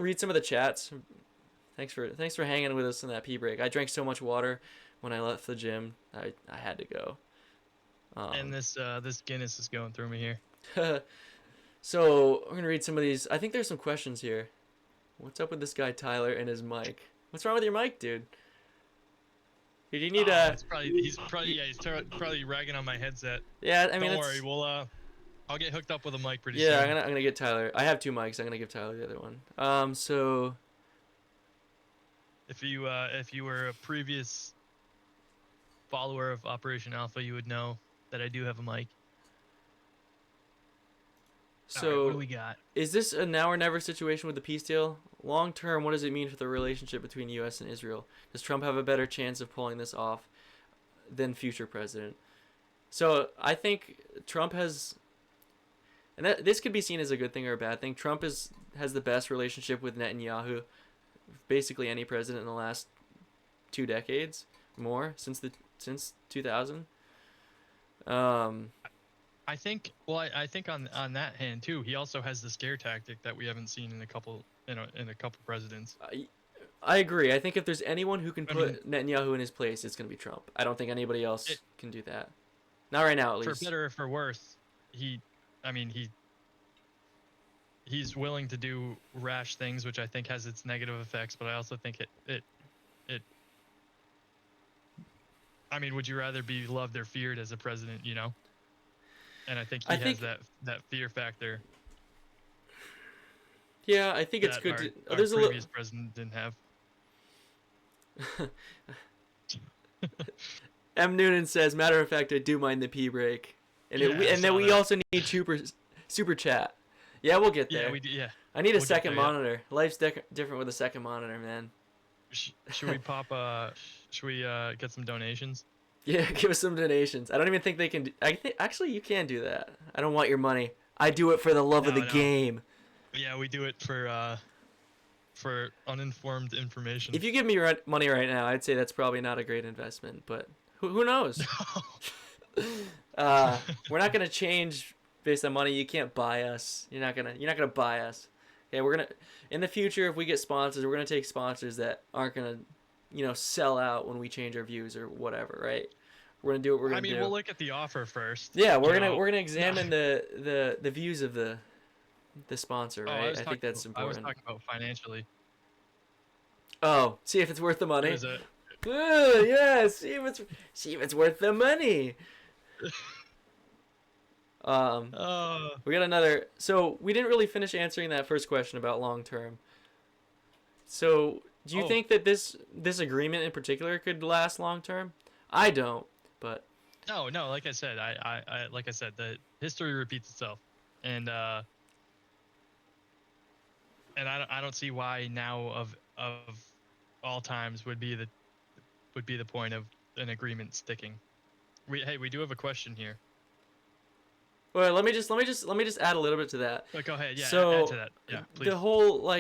Read some of the chats. Thanks for hanging with us in that pee break. I drank so much water when I left the gym. I had to go.
And this Guinness is going through me here.
So I'm gonna read some of these. I think there's some questions here. What's up with this guy Tyler and his mic? What's wrong with your mic, dude? Did you need
he's probably ragging on my headset.
Yeah, I mean,
don't worry. I'll get hooked up with a mic pretty
soon.
Yeah,
I'm gonna get Tyler. I have 2 mics. I'm gonna give Tyler the other one. So
if you were a previous follower of Operation Alpha, you would know that I do have a mic. All right, what do
So,
we got?
is this a now or never situation with the peace deal? Long term, what does it mean for the relationship between U.S. and Israel? Does Trump have a better chance of pulling this off than future president? So, I think Trump has, and this could be seen as a good thing or a bad thing. Trump has the best relationship with Netanyahu, basically any president in the last 2 decades, more since 2000. Um,
I think. Well, I think on that hand too, he also has the scare tactic that we haven't seen in a couple presidents.
I agree. I think if there's anyone who can
I mean,
put Netanyahu in his place, it's going to be Trump. I don't think anybody
it,
else can do that. Not right now, at
for
least.
better or for worse, he. I mean, he's willing to do rash things, which I think has its negative effects. But I also think it. I mean, would you rather be loved or feared as a president? You know. And I think
I
he has
think,
that fear factor
yeah, I think it's
that
good to.
our
There's a little.
previous president didn't have.
M. Noonan says, matter of fact, I do mind the pee break, and
Yeah, I
and then
saw
we
that.
also need super chat. Yeah, we'll get there.
Yeah, we do. Yeah,
I need a
we'll get
second
there, yeah.
monitor. Life's different with a second monitor, man.
Should we pop? Should we get some donations?
Yeah, give us some donations. I don't even think they can. I think actually you can do that. I don't want your money. I do it for the love of the
No.
game.
Yeah, we do it for uninformed information.
If you give me money right now, I'd say that's probably not a great investment. But who knows? We're not gonna change based on money. You can't buy us. You're not gonna buy us. Okay, we're gonna in the future if we get sponsors, we're gonna take sponsors that aren't gonna, sell out when we change our views or whatever, right? We're gonna do what we're gonna do.
we'll look at the offer first.
Yeah, we're
you
gonna
know?
we're gonna examine the views of the sponsor,
Oh,
right? I think that's
I was
important.
talking about financially.
Oh, see if it's worth the money.
It was a,
Yeah, see if it's worth the money. We got another. So we didn't really finish answering that first question about long term. So do you think that this agreement in particular could last long term? I don't, but
no. Like I said, like I said, the history repeats itself, and I don't see why now of all times would be the point of an agreement sticking. We do have a question here.
well, let me just add a little bit to that.
But go ahead, yeah.
So
add to that, yeah, please.
the whole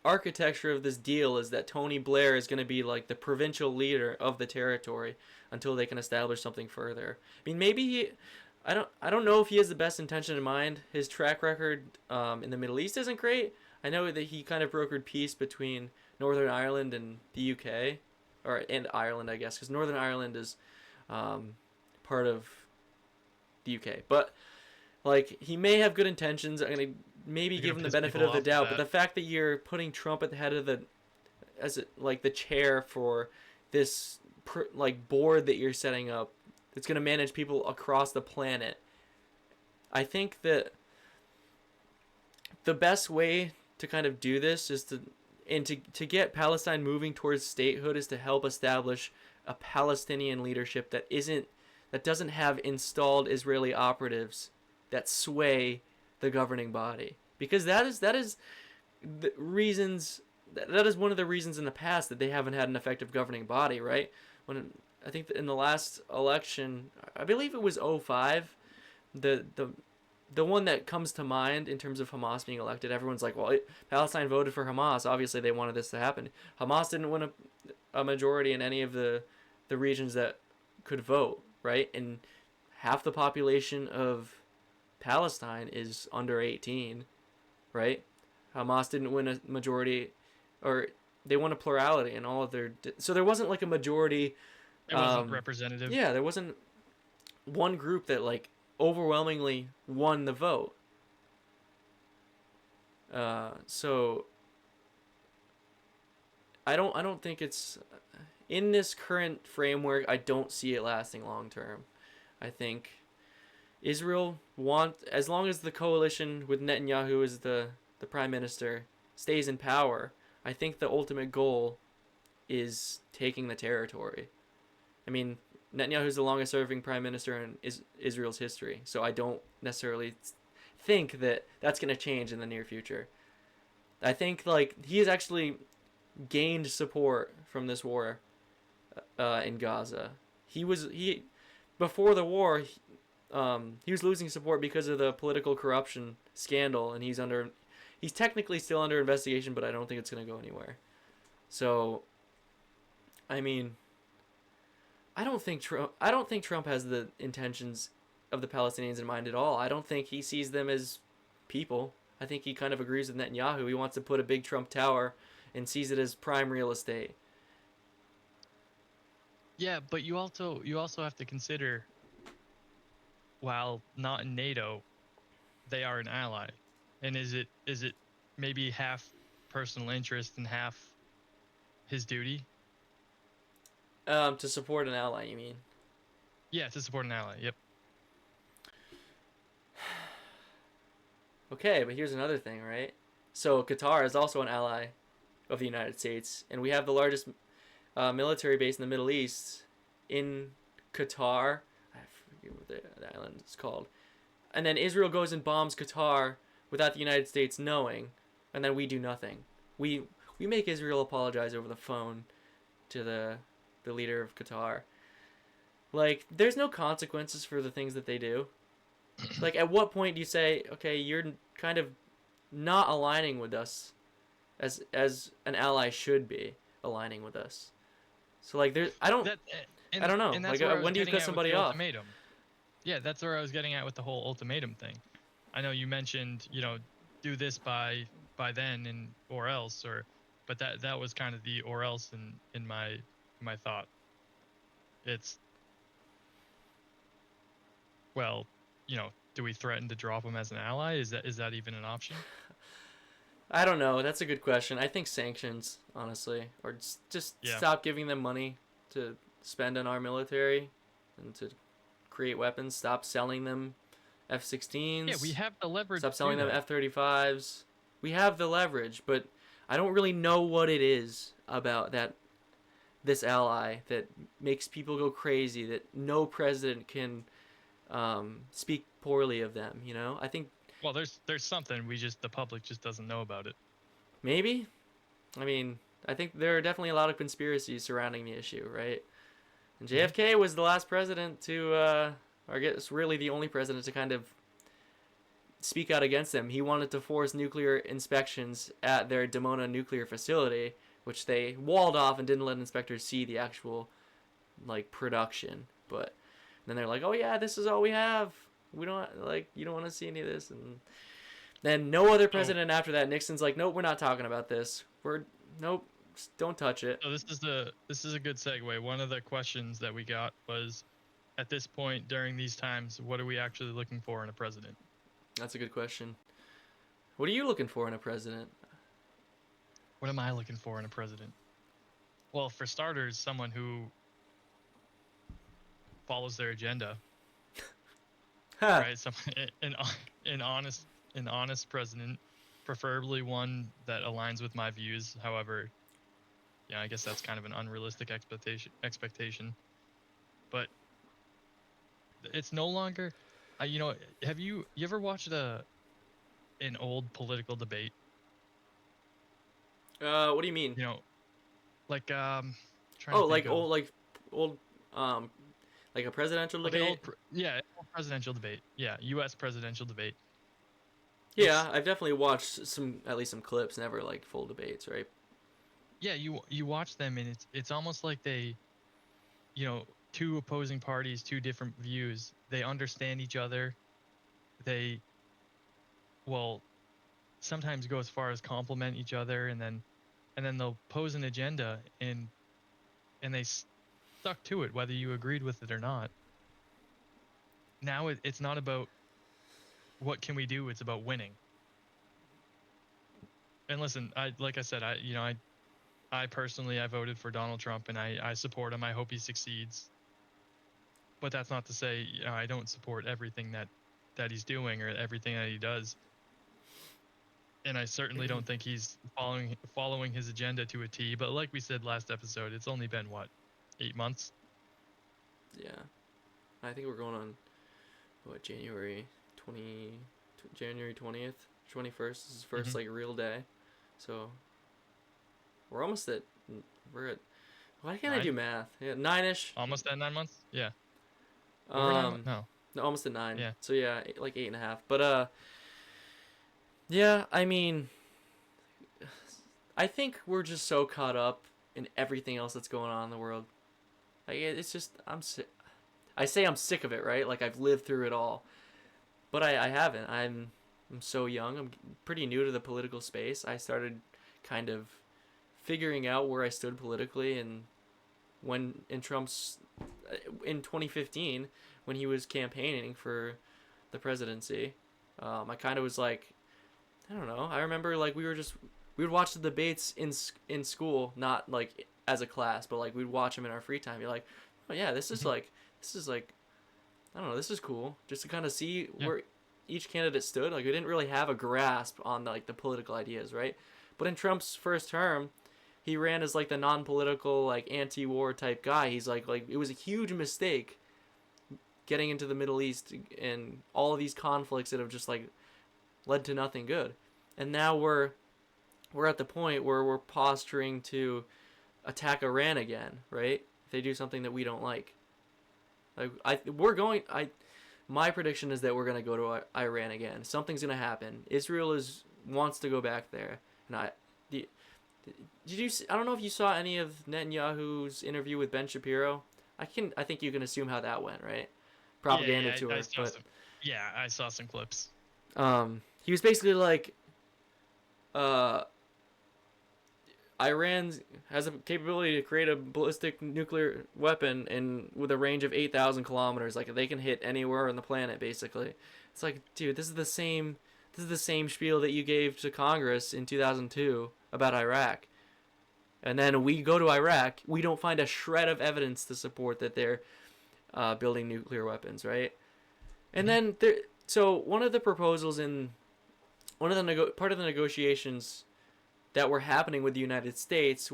architecture of this deal is that Tony Blair is going to be the provincial leader of the territory until they can establish something further. I mean, maybe I don't know if he has the best intention in mind. His track record in the Middle East isn't great. I know that he kind of brokered peace between Northern Ireland and the UK, and Ireland, I guess, because Northern Ireland is part of the UK. But he may have good intentions. I'm gonna maybe give him the benefit of the doubt. But the fact that you're putting Trump at the head of the chair for this board that you're setting up, that's gonna manage people across the planet. I think that the best way to kind of do this is to get Palestine moving towards statehood is to help establish a Palestinian leadership that doesn't have installed Israeli operatives that sway the governing body, because that is the reasons that is one of the reasons in the past that they haven't had an effective governing body, right? When I think in the last election, I believe it was 2005, the one that comes to mind in terms of Hamas being elected, everyone's like, well, Palestine voted for Hamas. Obviously, they wanted this to happen. Hamas didn't win a majority in any of the regions that could vote, right? And half the population of Palestine is under 18, right? Hamas didn't win a majority, or they won a plurality in all of their. So there wasn't a majority.
It wasn't representative.
Yeah, there wasn't one group that overwhelmingly won the vote. So I don't think it's in this current framework. I don't see it lasting long term. I think Israel as long as the coalition with Netanyahu as the prime minister stays in power, I think the ultimate goal is taking the territory. I mean, Netanyahu is the longest serving prime minister in Israel's history. So I don't necessarily think that that's going to change in the near future. I think like he has actually gained support from this war in Gaza. He before the war he was losing support because of the political corruption scandal, and he's technically still under investigation, but I don't think it's going to go anywhere. So, I mean, I don't think Trump has the intentions of the Palestinians in mind at all. I don't think he sees them as people. I think he kind of agrees with Netanyahu. He wants to put a big Trump tower and sees it as prime real estate.
Yeah, but you also have to consider, while not in NATO, they are an ally. And is it maybe half personal interest and half his duty?
To support an ally, you mean?
Yeah, to support an ally. Yep.
Okay, but here's another thing, right? So Qatar is also an ally of the United States, and we have the largest military base in the Middle East in Qatar. I forget what the island is called. And then Israel goes and bombs Qatar without the United States knowing, and then we do nothing. We we make Israel apologize over the phone to the leader of Qatar. Like, there's no consequences for the things that they do. Like, at what point do you say, okay, you're kind of not aligning with us as an ally should be aligning with us? So like, there,
That
I don't know.
and
Like,
that's where I was
when do you
getting
cut
at with
somebody
the
off?
ultimatum. Yeah, that's where I was getting at with the whole ultimatum thing. I know you mentioned, do this by then and or else, but that was kind of the or else in my thought. It's, well, do we threaten to drop him as an ally? Is that even an option?
I don't know. That's a good question. I think sanctions, honestly, or just
Yeah.
stop giving them money to spend on our military and to create weapons. Stop selling them
Yeah, we
F-16s.
have the leverage
Stop
to do
selling them
that.
F-35s. We have the leverage, but I don't really know what it is about this ally that makes people go crazy. That no president can speak poorly of them. I think
Well, there's something the public just doesn't know about it.
maybe. I mean, I think there are definitely a lot of conspiracies surrounding the issue, right? And
Hmm.
JFK was the last president to, or I guess really the only president to kind of speak out against them. He wanted to force nuclear inspections at their Dimona nuclear facility, which they walled off and didn't let inspectors see the actual like production. But then they're like, "Oh yeah, this is all we have. We don't like you don't want to see any of this." And then no other
So
president after that. Nixon's like, "Nope, we're not talking about this. We're nope, don't touch it."
so this is a good segue. One of the questions that we got was, at this point during these times, what are we actually looking for in a president?
That's a good question. What are you looking for in a president?
What am I looking for in a president? Well, for starters, someone who follows their agenda,
Ha!
right? Some an an honest an honest president, preferably one that aligns with my views. However, yeah, I guess that's kind of an unrealistic expectation. But it's no longer, have you ever watched an old political debate?
What do you mean?
You know, like, trying to
Oh,
think of
like old, um, like a presidential
like an
debate.
yeah, an old presidential debate. Yeah, U.S. presidential debate.
Yeah,
It's
I've definitely watched at least some clips. Never like full debates, right?
Yeah, you watch them and it's almost like they, two opposing parties, two different views. They understand each other. They will sometimes go as far as compliment each other, and then they'll pose an agenda, and they stuck to it whether you agreed with it or not. Now it's not about what can we do, it's about winning. And listen, I like I said, I personally, I voted for Donald Trump, and I support him. I hope he succeeds. But that's not to say, I don't support everything that he's doing or everything that he does. And I certainly don't think he's following his agenda to a T. But like we said last episode, it's only been what, 8 months?
Yeah, I think we're going on what January 20th, 21st is his first
Hmm.
like real day, so we're almost at we're at why can't I do
9,
math? Yeah, 9ish.
almost at 9 months. Yeah, over 9 months.
Um,
No.
no, almost at 9.
Yeah.
So yeah, like 8.5. But yeah, I mean, I think we're just so caught up in everything else that's going on in the world. Like it's just I'm sick. I say I'm sick of it, right? Like I've lived through it all, but I haven't. I'm so young. I'm pretty new to the political space. I started kind of figuring out where I stood politically, and when in Trump's in 2015 when he was campaigning for the presidency, I kind of was like, I don't know. I remember like we would watch the debates in school, not like as a class, but like we'd watch them in our free time. You're like, oh yeah,
Hmm.
this is like I don't know, this is cool. Just to kind of see
Yeah.
where each candidate stood. Like we didn't really have a grasp on like the political ideas, right? But in Trump's first term, he ran as like the non-political, like anti-war type guy. He's like it was a huge mistake getting into the Middle East and all of these conflicts that have just like led to nothing good. And now we're at the point where we're posturing to attack Iran again, right? If they do something that we don't like. Like we're going I my prediction is that we're going to go to Iran again. Something's going to happen. Israel is wants to go back there. And the did you I don't know if you saw any of Netanyahu's interview with Ben Shapiro. I think you can assume how that went, right?
Yeah.
Propaganda
Yeah. I
tour,
saw
but
some. Yeah, I saw some clips.
he was basically like uh Iran has a capability to create a ballistic nuclear weapon and with a range of 8,000 kilometers. Like they can hit anywhere on the planet, basically. It's like, dude, this is the same spiel that you gave to Congress in 2002 about Iraq. And then we go to Iraq, we don't find a shred of evidence to support that they're building nuclear weapons, right? And
Hmm.
then there, so one of the proposals in one of the part of the negotiations that were happening with the United States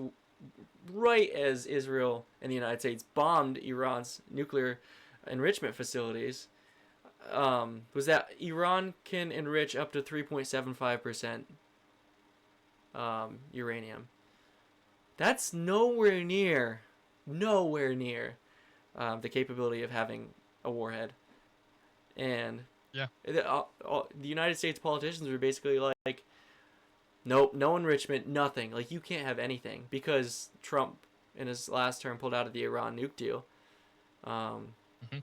right as Israel and the United States bombed Iran's nuclear enrichment facilities, was that Iran can enrich up to 3.75% uranium. That's nowhere near the capability of having a warhead. And
Yeah.
the United States politicians were basically like, nope, no enrichment, nothing. Like you can't have anything because Trump in his last term pulled out of the Iran nuke deal. Um,
Hmm.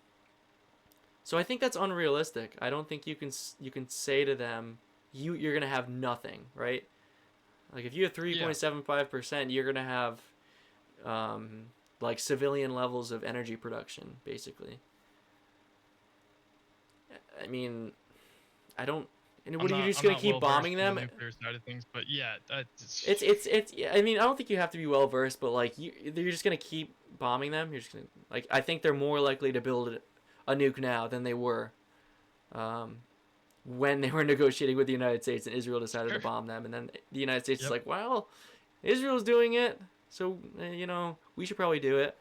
so I think that's unrealistic. I don't think you can say to them you're gonna have nothing, right? Like if you have
Yeah.
3.75%, you're gonna have um, like civilian levels of energy production, basically. I mean, I don't. And what are you just
I'm
gonna
not
keep
well versed
bombing
in the
them?
nuclear side of things, but yeah,
It's. I mean, I don't think you have to be well versed, but like you're just gonna keep bombing them. You're just gonna like. I think they're more likely to build a nuke now than they were um, when they were negotiating with the United States and Israel decided to
sure.
bomb them, and then the United States is
Yep.
like, well, Israel's doing it, so we should probably do it.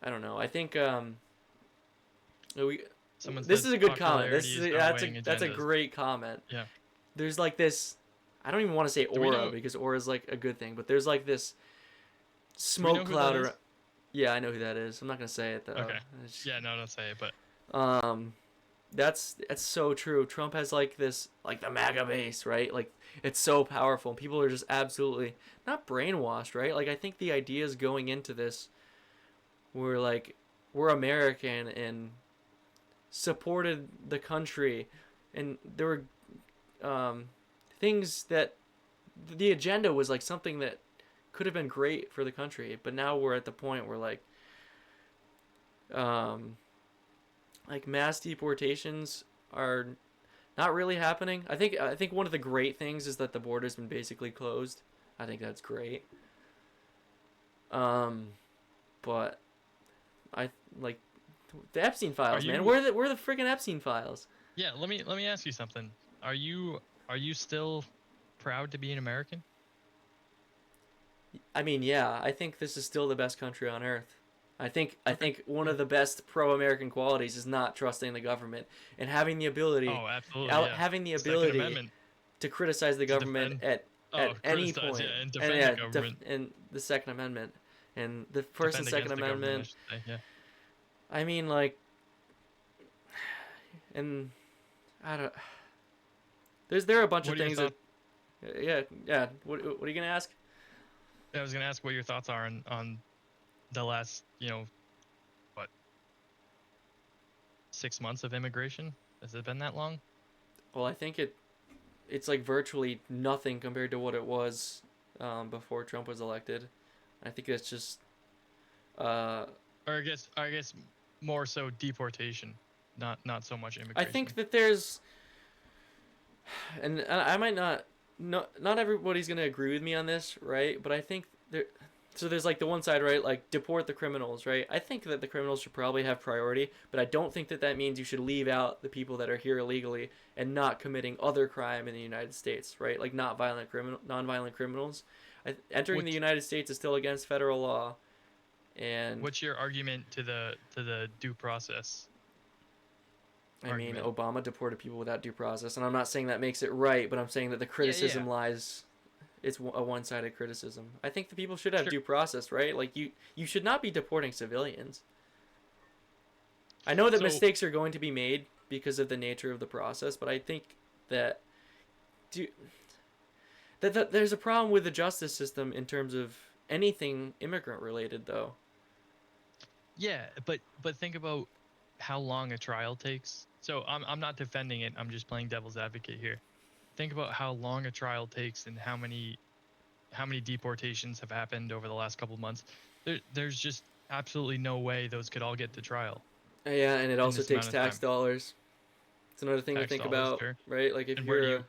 I don't know. I think we.
Someone
This
said
is a good comment.
popularity is outweighing
That's a
agendas.
great comment.
Yeah.
There's like this. I don't even want to say
Do we
aura
know?
because aura is like a good thing, but there's like this
Do we
smoke
know who that
cloud
is?
around. Yeah, I know who that is. I'm not gonna say it though.
Okay. Yeah. No, don't say it. But
Um, that's so true. Trump has like this like the MAGA base, right? Like it's so powerful. And people are just absolutely not brainwashed, right? Like I think the ideas going into this were like we're American and supported the country, and there were um, things that the agenda was like something that could have been great for the country, but now we're at the point where um, like mass deportations are not really happening. I think one of the great things is that the border's been basically closed. I think that's great. Um, but I like the Epstein
are
files, man.
you?
Where are the freaking Epstein files?
Yeah. Let me ask you something. Are you still proud to be an American?
I mean, yeah, I think this is still the best country on earth. I
Okay.
think one
Yeah.
of the best pro-American qualities is not trusting the government and having the ability,
Oh, absolutely. Yeah.
having the
Second
ability
Amendment
to criticize the
to
government
defend.
at
Oh,
any
criticize.
point,
Yeah, and
and
defend the
yeah,
government.
and the Second Amendment, and the First and
Defend
Second
against the government, I
Amendment.
should say. Yeah.
I mean, like, and I don't. There are a bunch
What
of
are your
things that,
thoughts?
yeah. What are you gonna ask?
I was gonna ask what your thoughts are on the last, what, 6 months of immigration? Has it been that long?
Well, I think it's like virtually nothing compared to what it was before Trump was elected. I think it's just uh,
Or I guess more so deportation, not so much
I think
immigration.
that there's, and I might not everybody's gonna agree with me on this, right? But I think there, so there's like the one side, right? Like deport the criminals, right? I think that the criminals should probably have priority, but I don't think that that means you should leave out the people that are here illegally and not committing other crime in the United States, right? Like not violent criminal, non-violent criminals. Entering the
What's
United States is still against federal law, and
what's your argument to the due process
I mean,
argument?
Obama deported people without due process, and I'm not saying that makes it right, but I'm saying that the
Yeah, yeah,
criticism lies. It's a one-sided criticism. I think the people should have
sure.
due process, right? Like you should not be deporting civilians. I know that
So
mistakes are going to be made because of the nature of the process, but I think that do that there's a problem with the justice system in terms of anything immigrant related, though.
yeah, but think about how long a trial takes. So I'm not defending it. I'm just playing devil's advocate here. Think about how long a trial takes and how many deportations have happened over the last couple of months. There's just absolutely no way those could all get to trial
Yeah, and it
in
also
this
takes
amount of
tax
time.
dollars. It's another thing to
Tax
think
dollars,
about,
sure.
right? Like if
And where do
you're
you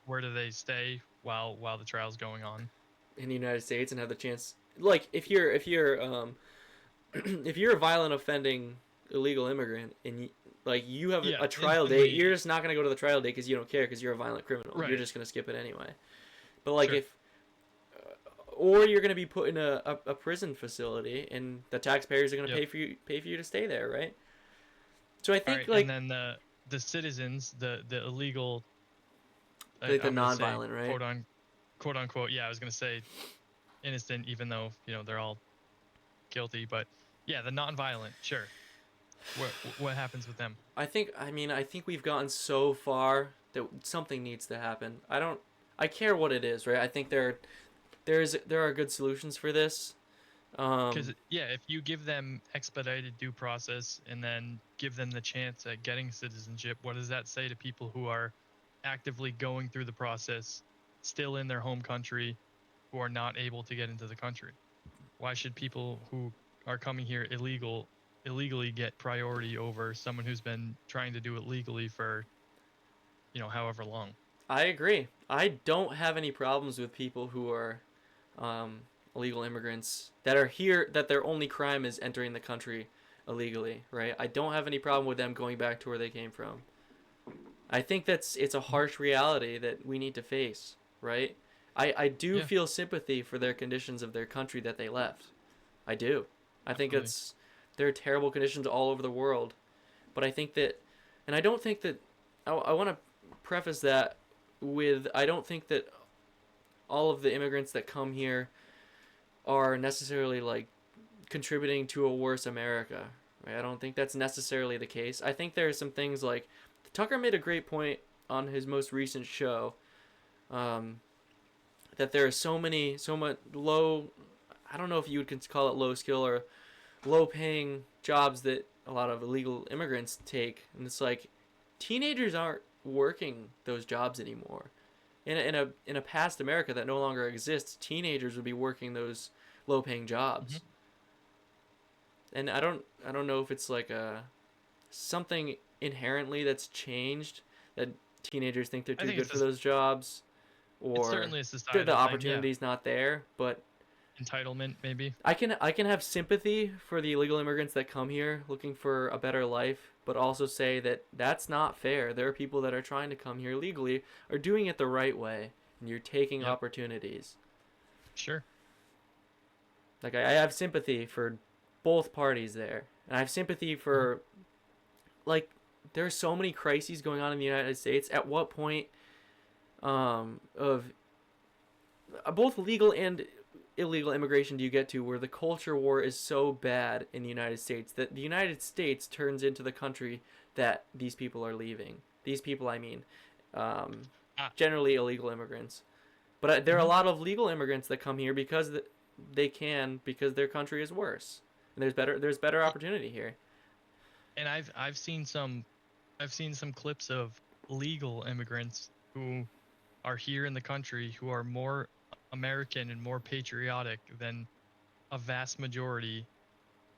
where do they stay while the trial's going on?
in the United States and have the chance, like if you're if you're a violent offending illegal immigrant and like you have
Yeah,
a trial date,
instantly.
you're just not gonna go to the trial date because you don't care because you're a violent criminal. You're
Right.
just gonna skip it anyway. But like
Sure.
if or you're gonna be put in a prison facility and the taxpayers are gonna
Yep.
pay for you to stay there, right? So I
All
think
right. And
like
then the citizens, the illegal,
like the
I'm gonna say
non-violent, right?
quote unquote. Yeah, I was gonna say innocent, even though they're all guilty. But yeah, the non-violent, sure. What happens with them?
I think we've gotten so far that something needs to happen. I care what it is, right? I think there are good solutions for this.
Because
Um,
yeah, if you give them expedited due process and then give them the chance at getting citizenship, what does that say to people who are actively going through the process, still in their home country, who are not able to get into the country? Why should people who are coming here illegally get priority over someone who's been trying to do it legally for however long?
I agree. I don't have any problems with people who are um, illegal immigrants that are here that their only crime is entering the country illegally, right? I don't have any problem with them going back to where they came from. I think it's a harsh reality that we need to face, right? I do
Yeah,
feel sympathy for their conditions of their country that they left. I do. I think
absolutely.
it's there are terrible conditions all over the world, but I think that, and I don't think that I want to preface that with I don't think that all of the immigrants that come here are necessarily like contributing to a worse America. Right? I don't think that's necessarily the case. I think there are some things like Tucker made a great point on his most recent show, um, that there are so much low. I don't know if you would call it low skill or low paying jobs that a lot of illegal immigrants take, and it's like teenagers aren't working those jobs anymore. In a past America that no longer exists, teenagers would be working those low paying
Hmm.
jobs. And I don't know if it's like a something inherently that's changed that teenagers think they're
I
too
think
good
it's
for
a
those jobs
it's
or
certainly a
the
societal thing. Yeah,
opportunity's not there, but
entitlement maybe.
I can have sympathy for the illegal immigrants that come here looking for a better life, but also say that that's not fair. There are people that are trying to come here legally are doing it the right way, and you're taking
Yep,
opportunities.
sure.
Like I have sympathy for both parties there, and I have sympathy
Mhm.
for like there are so many crises going on in the United States. At what point of both legal and illegal immigration do you get to where the culture war is so bad in the United States that the United States turns into the country that these people are leaving? These people, I mean, um,
Ah,
generally illegal immigrants. But there are a
mhm.
lot of legal immigrants that come here because they can because their country is worse. And there's better
Yeah,
opportunity here.
and I've seen some clips of legal immigrants who are here in the country who are more American and more patriotic than a vast majority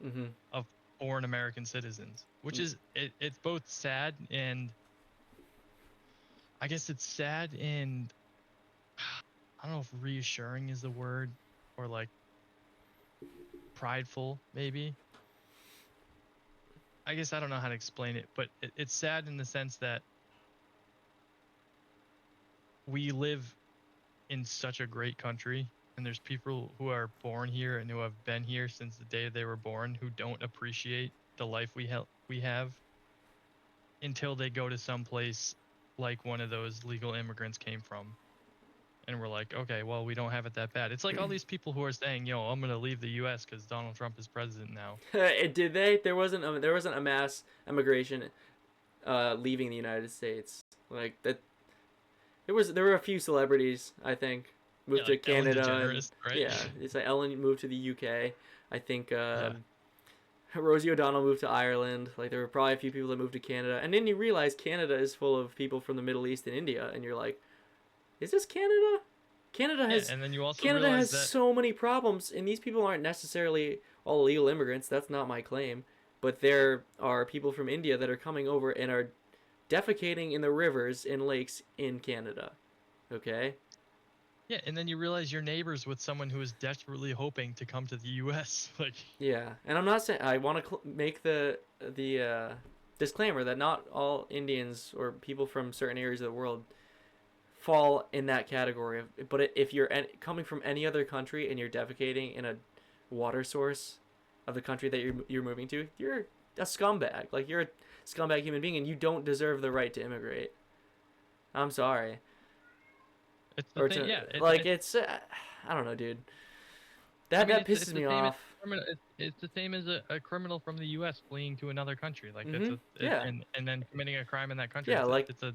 Mm-hmm.
of foreign American citizens, which is it's both sad and I guess it's sad and I don't know if reassuring is the word or like prideful maybe. I guess I don't know how to explain it, but it's sad in the sense that we live in such a great country and there's people who are born here and who have been here since the day they were born who don't appreciate the life we have until they go to some place like one of those legal immigrants came from and we're like, okay, well, we don't have it that bad. It's like all these people who are saying, yo, I'm gonna leave the U.S. because Donald Trump is president now.
Did they? There wasn't a mass immigration leaving the United States like that. There were a few celebrities I think
Yeah,
moved to
like Ellen
Canada and
DeGeneres, right?
yeah, it's like Ellen moved to the UK. I think
Yeah,
Rosie O'Donnell moved to Ireland. Like there were probably a few people that moved to Canada, and then you realize Canada is full of people from the Middle East and India, and you're like, is this Canada? Canada
yeah,
has
and then you also
Canada
realize
has
that
so many problems, and these people aren't necessarily all illegal immigrants. That's not my claim, but there are people from India that are coming over and are defecating in the rivers and lakes in Canada. Okay.
yeah, and then you realize you're neighbors with someone who is desperately hoping to come to the U.S. Like,
Yeah, and I'm not saying I want to make the disclaimer that not all Indians or people from certain areas of the world fall in that category. But if you're coming from any other country and you're defecating in a water source of the country that you're moving to, you're a scumbag. Like you're a scumbag human being, and you don't deserve the right to immigrate. I'm sorry,
it's the
or
thing.
to
Yeah,
like it's I don't know, dude.
I
That
mean,
that
it's
pisses
the
me
same as
off.
it's the same as a criminal from the U.S. fleeing to another country. Like it's
Mhm. Yeah.
and then committing a crime in that country.
Yeah. Like
It's a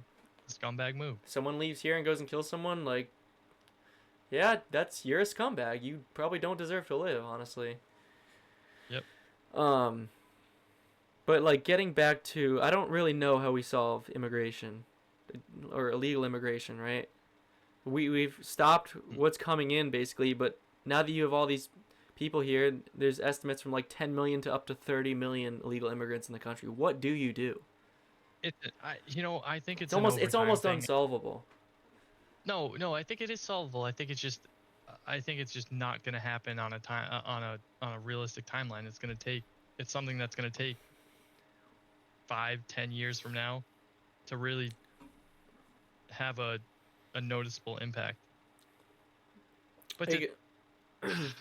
scumbag move.
someone leaves here and goes and kills someone. Like yeah, you're a scumbag. You probably don't deserve to live, honestly.
Yep.
Um, but like getting back to, I don't really know how we solve immigration or illegal immigration, right? We've stopped
Mm.
what's coming in basically, but now that you have all these people here, there's estimates from like 10 million to up to 30 million illegal immigrants in the country. What do you do?
I think
It's
it's an
almost
over
it's
time
almost
thing.
unsolvable.
No, I think it is solvable. I think it's just not going to happen on a time on a realistic timeline. It's something that's going to take 5, 10 years from now to really have a noticeable impact. But to
I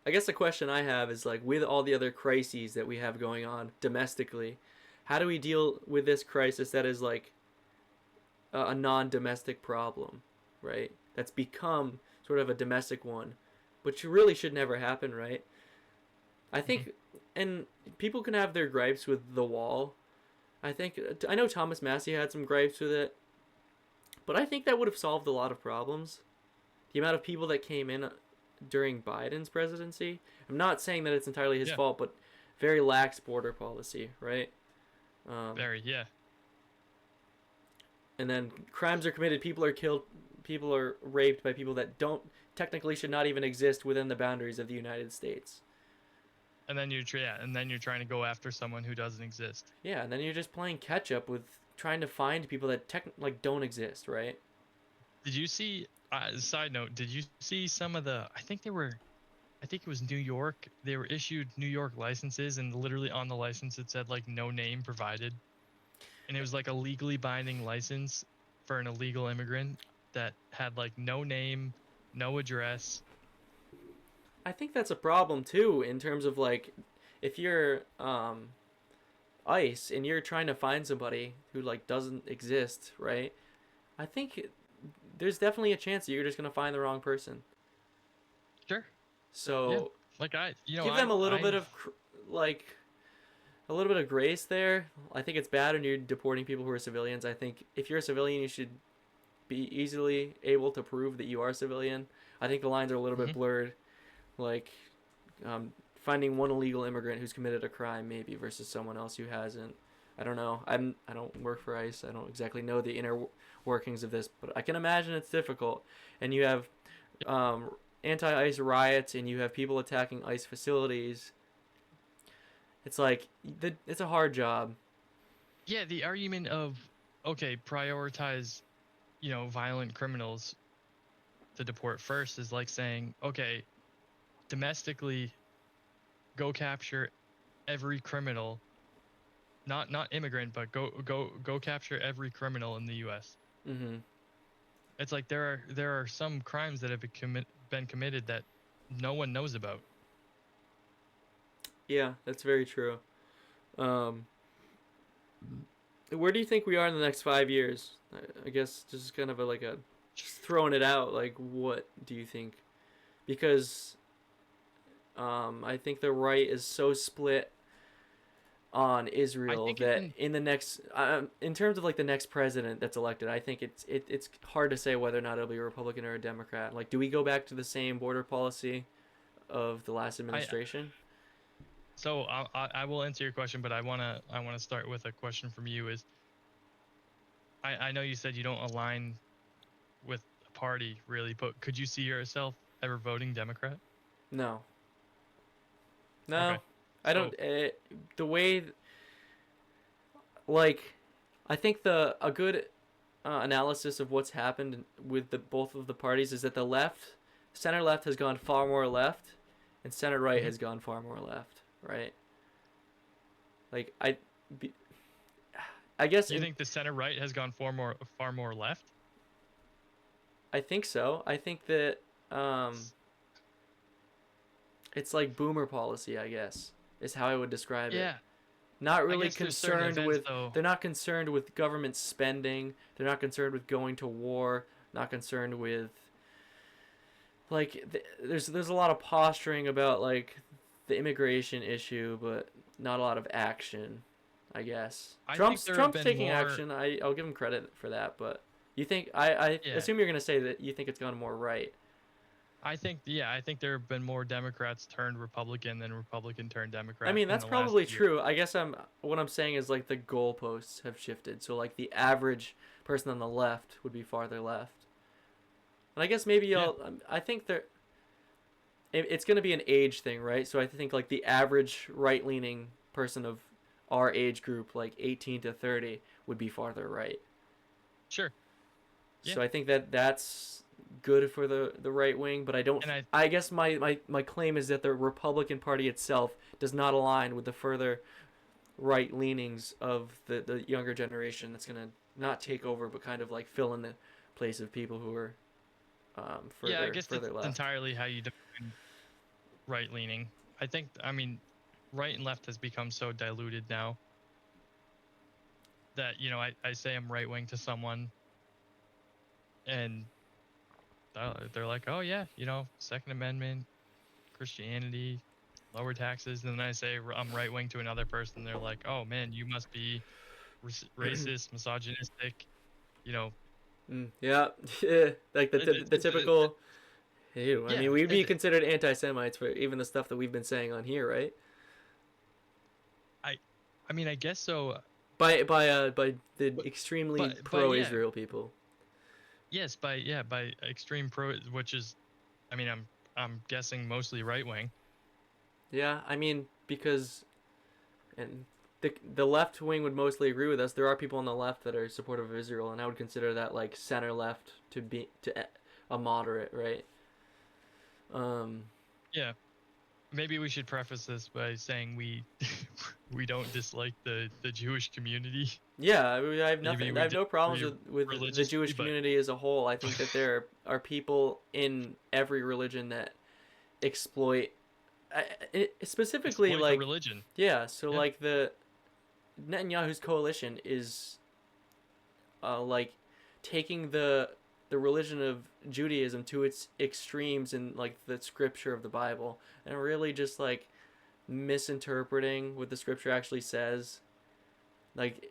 I guess the question I have is like with all the other crises that we have going on domestically, how do we deal with this crisis that is like a non-domestic problem, right? That's become sort of a domestic one, which really should never happen, right? I
Mhm.
think, and people can have their gripes with the wall. I know Thomas Massey had some gripes with it, but I think that would have solved a lot of problems. The amount of people that came in during Biden's presidency. I'm not saying that it's entirely his
Yeah,
fault, but very lax border policy, right? Um,
very yeah.
and then crimes are committed, people are killed, people are raped by people that don't technically should not even exist within the boundaries of the United States.
And then you're trying to go after someone who doesn't exist.
Yeah, and then you're just playing catch up with trying to find people that like don't exist, right?
Did you see? Side note: did you see some of the? I think it was New York. They were issued New York licenses, and literally on the license it said like no name provided, and it was like a legally binding license for an illegal immigrant that had like no name, no address.
I think that's a problem too in terms of like if you're ICE and you're trying to find somebody who like doesn't exist, right? I think there's definitely a chance that you're just gonna find the wrong person.
Sure. Yeah.
So
Like
give them a little bit of like a little bit of grace there. I think it's bad when you're deporting people who are civilians. I think if you're a civilian, you should be easily able to prove that you are a civilian. I think the lines are a little bit
Mhm.
blurred. Like finding one illegal immigrant who's committed a crime maybe versus someone else who hasn't. I don't know. I don't work for ICE. I don't exactly know the inner workings of this, but I can imagine it's difficult. And you have um, anti-ICE riots, and you have people attacking ICE facilities. It's like it's a hard job.
Yeah, the argument of okay, prioritize, violent criminals to deport first is like saying, okay, domestically go capture every criminal, not immigrant, but go capture every criminal in the US.
Mm-hmm.
It's like there are some crimes that have been committed that no one knows about.
Yeah, that's very true. Um, where do you think we are in the next 5 years? I guess just kind of just throwing it out. Like, what do you think? Because I think the right is so split on
I
Israel
think
that in the next, in terms of like the next president that's elected, I think it's hard to say whether or not it'll be a Republican or a Democrat. Like, do we go back to the same border policy of the last
I
administration?
so I will answer your question, but I wanna start with a question from you. Is I know you said you don't align with a party really, but could you see yourself ever voting Democrat?
No,
Okay,
no, I don't.
so
The way like I think the a good analysis of what's happened with the both of the parties is that the left, center left has gone far more left, and center right
mhm.
has gone far more left. Right? Like I guess
You think the center right has gone far more left?
I think so. I think that um, it's like boomer policy. I guess is how I would describe it.
Yeah,
Not
I
really
guess there's certain
concerned
events
with.
though.
They're not concerned with government spending. They're not concerned with going to war. Not concerned with like there's a lot of posturing about like the immigration issue, but not a lot of action. I guess
I think there have
Trump's
been
taking
more.
action. I'll give him credit for that, but you think I
Yeah,
assume you're gonna say that you think it's gone more right.
I think there have been more Democrats turned Republican than Republican turned
I
Democrat
mean
in
that's
the last
probably
year.
true. I guess what I'm saying is like the goalposts have shifted. So like the average person on the left would be farther left, and I guess maybe
Yeah,
I think there it's going to be an age thing, right? So I think like the average right leaning person of our age group, like 18 to 30, would be farther right.
sure. Yeah,
So I think that that's good for the right wing, but I don't.
and I
I guess my claim is that the Republican Party itself does not align with the further right leanings of the younger generation that's going to not take over, but kind of like fill in the place of people who are
yeah, I
further
guess it's
further left.
entirely how you define right leaning. I mean, right and left has become so diluted now that I say I'm right wing to someone and they're like, oh yeah, Second Amendment, Christianity, lower taxes, and then I say I'm right wing to another person, they're like, oh man, you must be racist, misogynistic, you know.
Yeah, like the typical. Ew, I
Yeah,
mean, we'd be considered anti-Semites for even the stuff that we've been saying on here, right?
I I mean, I guess so,
By the
but
extremely
but yeah,
pro-Israel people.
yes, by extreme pro, which is, I mean, I'm guessing mostly right wing.
Yeah, I mean because and the left wing would mostly agree with us. There are people on the left that are supportive of Israel, and I would consider that like center left to be to a moderate, right? Um,
Yeah, maybe we should preface this by saying we we don't dislike the Jewish community.
Yeah, I have
Maybe
nothing. I
we
have no problems
disagree
with the
religiously,
Jewish
but
community as a whole. I think that there are people in every religion that exploit, specifically
Exploit the
like,
religion.
yeah. So
Yeah.
like the Netanyahu's coalition is like taking the religion of Judaism to its extremes in like the scripture of the Bible, and really just like misinterpreting what the scripture actually says, like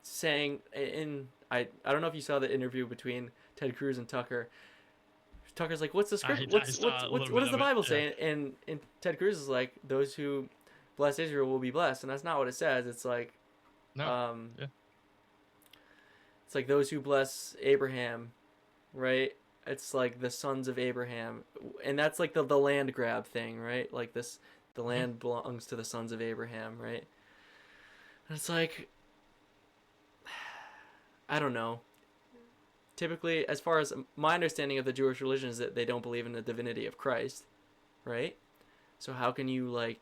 saying in I don't know if you saw the interview between Ted Cruz and Tucker. Tucker's like, "What's the script?
I saw a little
What
bit
does the
of it.
Bible
Yeah.
say?" And Ted Cruz is like, "Those who bless Israel will be blessed," and that's not what it says. It's like,
No.
um,
Yeah.
it's like those who bless Abraham, right? It's like the sons of Abraham, and that's like the land grab thing, right? Like this, the
Hmm.
land belongs to the sons of Abraham, right? And it's like, I don't know. Typically, as far as my understanding of the Jewish religion is that they don't believe in the divinity of Christ, right? So how can you like?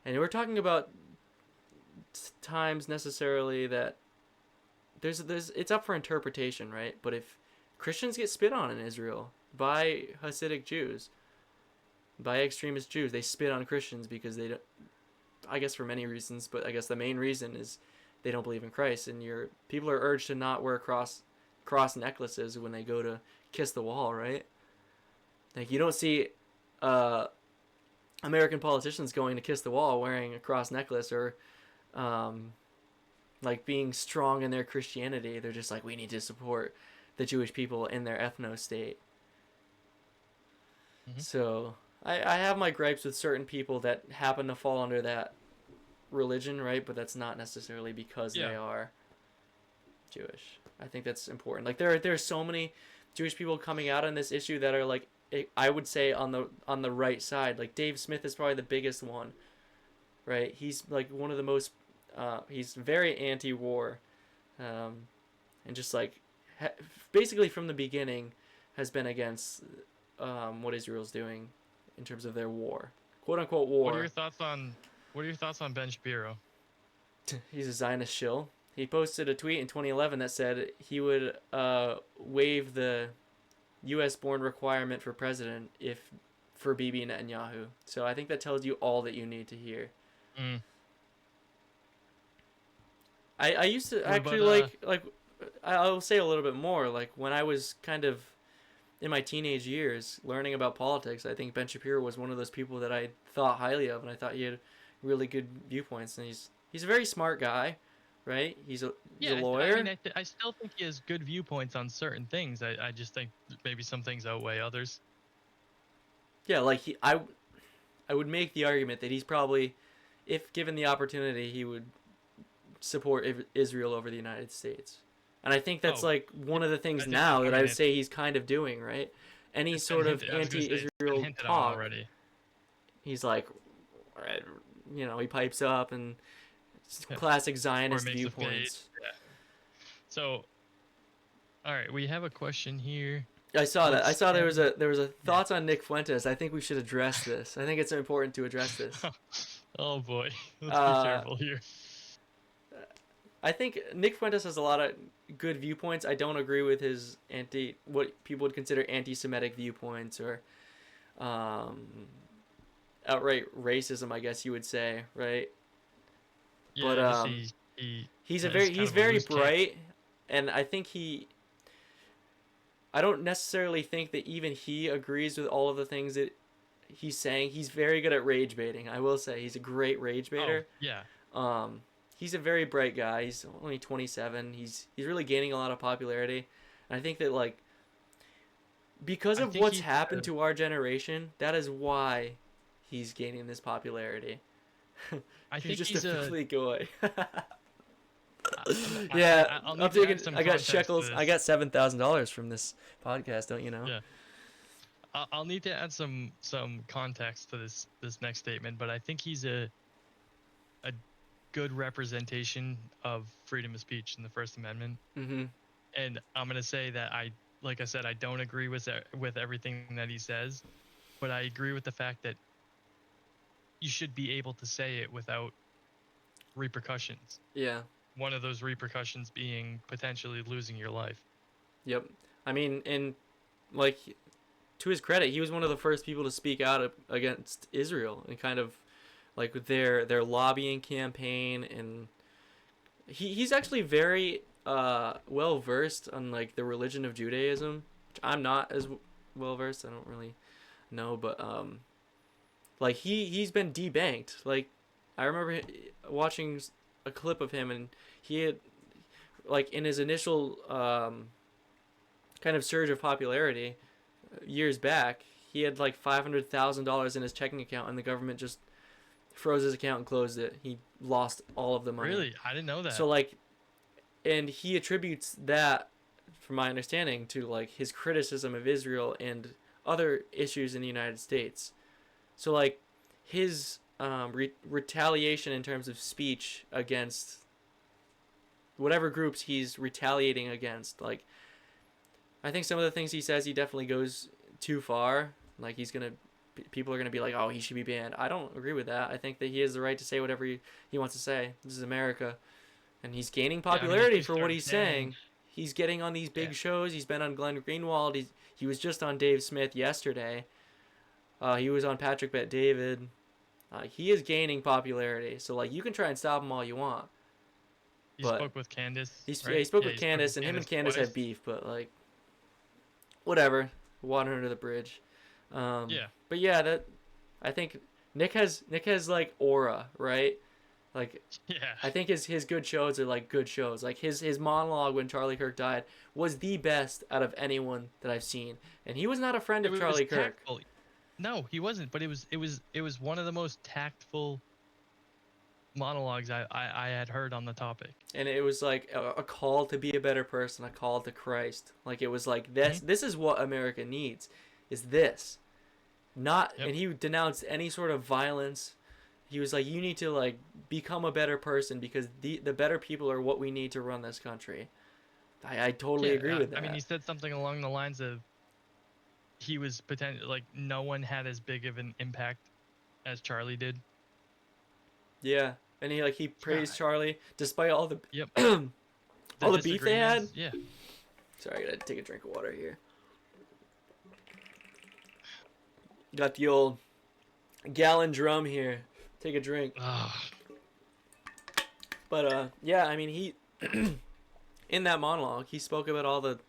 And we're talking about times necessarily that there's it's up for interpretation, right? But if Christians get spit on in Israel by Hasidic Jews, by extremist Jews, they spit on Christians because they don't. I guess for many reasons, but I guess the main reason is they don't believe in Christ, and your people are urged to not wear cross necklaces when they go to kiss the wall, right? Like you don't see uh, American politicians going to kiss the wall wearing a cross necklace or um, like being strong in their Christianity. They're just like, we need to support the Jewish people in their ethno state.
Hmm.
So I have my gripes with certain people that happen to fall under that religion, right? But that's not necessarily because
Yeah.
they are Jewish. I think that's important. Like there's so many Jewish people coming out on this issue that are like, I would say on the right side. Like Dave Smith is probably the biggest one, right? He's like one of the most. He's very anti-war, um, and just like ha- basically from the beginning has been against what Israel's doing in terms of their war, quote unquote
What are your
war.
thoughts on What are your thoughts on Ben Shapiro?
He's a Zionist shill. He posted a tweet in 2011 that said he would waive the U.S. born requirement for president if for Bibi Netanyahu. So I think that tells you all that you need to hear.
Mm.
I used to
What
actually
about
like I'll say a little bit more. Like when I was kind of in my teenage years learning about politics, I think Ben Shapiro was one of those people that I thought highly of, and I thought he had really good viewpoints. And he's a very smart guy, right? He's a
Yeah, I mean,
lawyer.
I still think he has good viewpoints on certain things. I just think maybe some things outweigh others.
Yeah, like I would make the argument that he's probably, if given the opportunity, he would support Israel over the United States. And I think that's
Oh,
like one of the things
I
now that I
mean,
would say he's kind of doing, right? Any
it's been
sort of
hinted. I was gonna say it's been
anti-Israel
hinted on
talk,
already.
he's like, he pipes up and it's
Yeah.
classic
Or
Zionist
makes a fade.
viewpoints.
Yeah. So, all right, we have a question here.
I saw that. I
What's
saw there was
any?
a
Yeah.
thoughts on Nick Fuentes. I think we should address this. I think it's important to address this.
Oh boy, let's be
Uh,
careful here.
I think Nick Fuentes has a lot of good viewpoints. I don't agree with his what people would consider anti-Semitic viewpoints or um, outright racism, I guess you would say, right?
Yeah,
But
I guess he has kind
he's
of a
very
loose cannon.
bright, and I don't necessarily think that even he agrees with all of the things that he's saying. He's very good at rage baiting. I will say he's a great rage
Oh
baiter.
yeah,
Um, he's a very bright guy. He's only 27. He's really gaining a lot of popularity. And I think that like because
I
of
think
what's
he's.
happened to our generation, that is why he's gaining this popularity.
I
You're
think
just a
he's a.
filthy guy.
I,
Yeah,
I'll
I'm
need to
taking.
add some
I got
context to
shekels. I
this.
got $7,000 from this podcast. Don't you know?
Yeah, I'll need to add some context to this next statement, but I think he's a good representation of freedom of speech in the First Amendment.
Mm-hmm.
And I'm gonna say that like I said, I don't agree with everything that he says, but I agree with the fact that you should be able to say it without repercussions.
Yeah.
One of those repercussions being potentially losing your life.
Yep. I mean, and like to his credit, he was one of the first people to speak out against Israel and kind of like with their lobbying campaign, and he's actually very well versed on like the religion of Judaism, which I'm not as well versed. I don't really know, but like he's been debanked. Like I remember watching a clip of him, and he had like in his initial kind of surge of popularity years back, he had like $500,000 in his checking account, and the government just froze his account and closed it. He lost all of the money.
Really? I didn't know that.
So like, and he attributes that, from my understanding, to like his criticism of Israel and other issues in the United States. So like, his retaliation in terms of speech against whatever groups he's retaliating against, like, I think some of the things he says, he definitely goes too far. Like people are gonna be like, oh, he should be banned. I don't agree with that. I think that he has the right to say whatever he wants to say. This is America, and he's gaining popularity for what he's saying. He's getting on these big shows. He's been on Glenn Greenwald. He was just on Dave Smith yesterday. He was on Patrick Bet David. He is gaining popularity. So like, you can try and stop him all you want.
He spoke with Candace.
Right? He spoke with Candace, and him and Candace had beef, but like, whatever. Water under the bridge. But yeah, that I think Nick has like aura, right? Like,
yeah.
I think his good shows are like good shows. Like his monologue when Charlie Kirk died was the best out of anyone that I've seen, and he was not a friend of Charlie Kirk.
Tactful. No, he wasn't. But it was one of the most tactful monologues I had heard on the topic. And
it was like a call to be a better person, a call to Christ. Like, it was like this. Mm-hmm. This is what America needs. Is this not? Yep. And he denounced any sort of violence. He was like, you need to like become a better person, because the better people are what we need to run this country. I totally agree with that.
I mean, he said something along the lines of, he was potentially like, no one had as big of an impact as Charlie did.
Yeah, and he praised Charlie despite all the
all
the beef they had.
Yeah.
Sorry, I gotta take a drink of water here. Got the old gallon drum here. Take a drink. But yeah, I mean, he in that monologue, he spoke about all the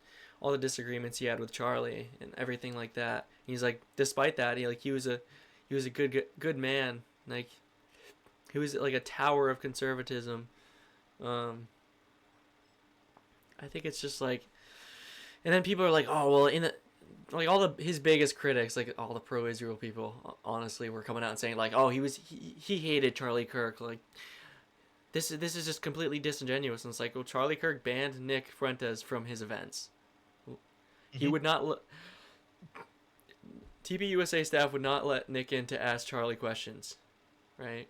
disagreements he had with Charlie and everything like that. He's like, despite that, he was a good man. Like, he was like a tower of conservatism. I think it's just like, and then people are like, oh well, his biggest critics, like all the pro-Israel people, honestly, were coming out and saying like, oh, he hated Charlie Kirk. Like, this is just completely disingenuous. And it's like, well, Charlie Kirk banned Nick Fuentes from his events. Mm-hmm. He would not TPUSA staff would not let Nick in to ask Charlie questions, right?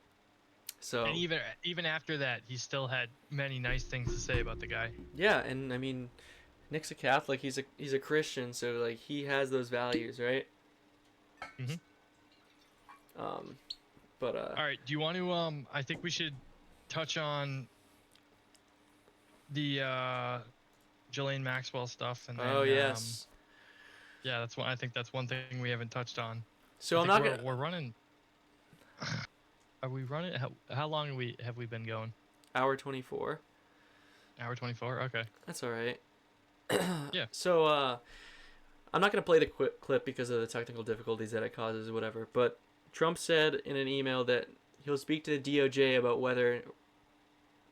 So,
and even after that, he still had many nice things to say about the guy.
Yeah, and I mean, Nick's a Catholic. He's a Christian, so like, he has those values, right?
Mhm.
But
all right. Do you want to? I think we should touch on the Ghislaine Maxwell stuff, and then,
yes.
Yeah, that's one. I think that's one thing we haven't touched on.
So
we're running. Are we running? How long have we been going?
Hour 24.
Hour 24. Okay.
That's all right.
Yeah.
So I'm not gonna play the clip because of the technical difficulties that it causes or whatever. But Trump said in an email that he'll speak to the DOJ about whether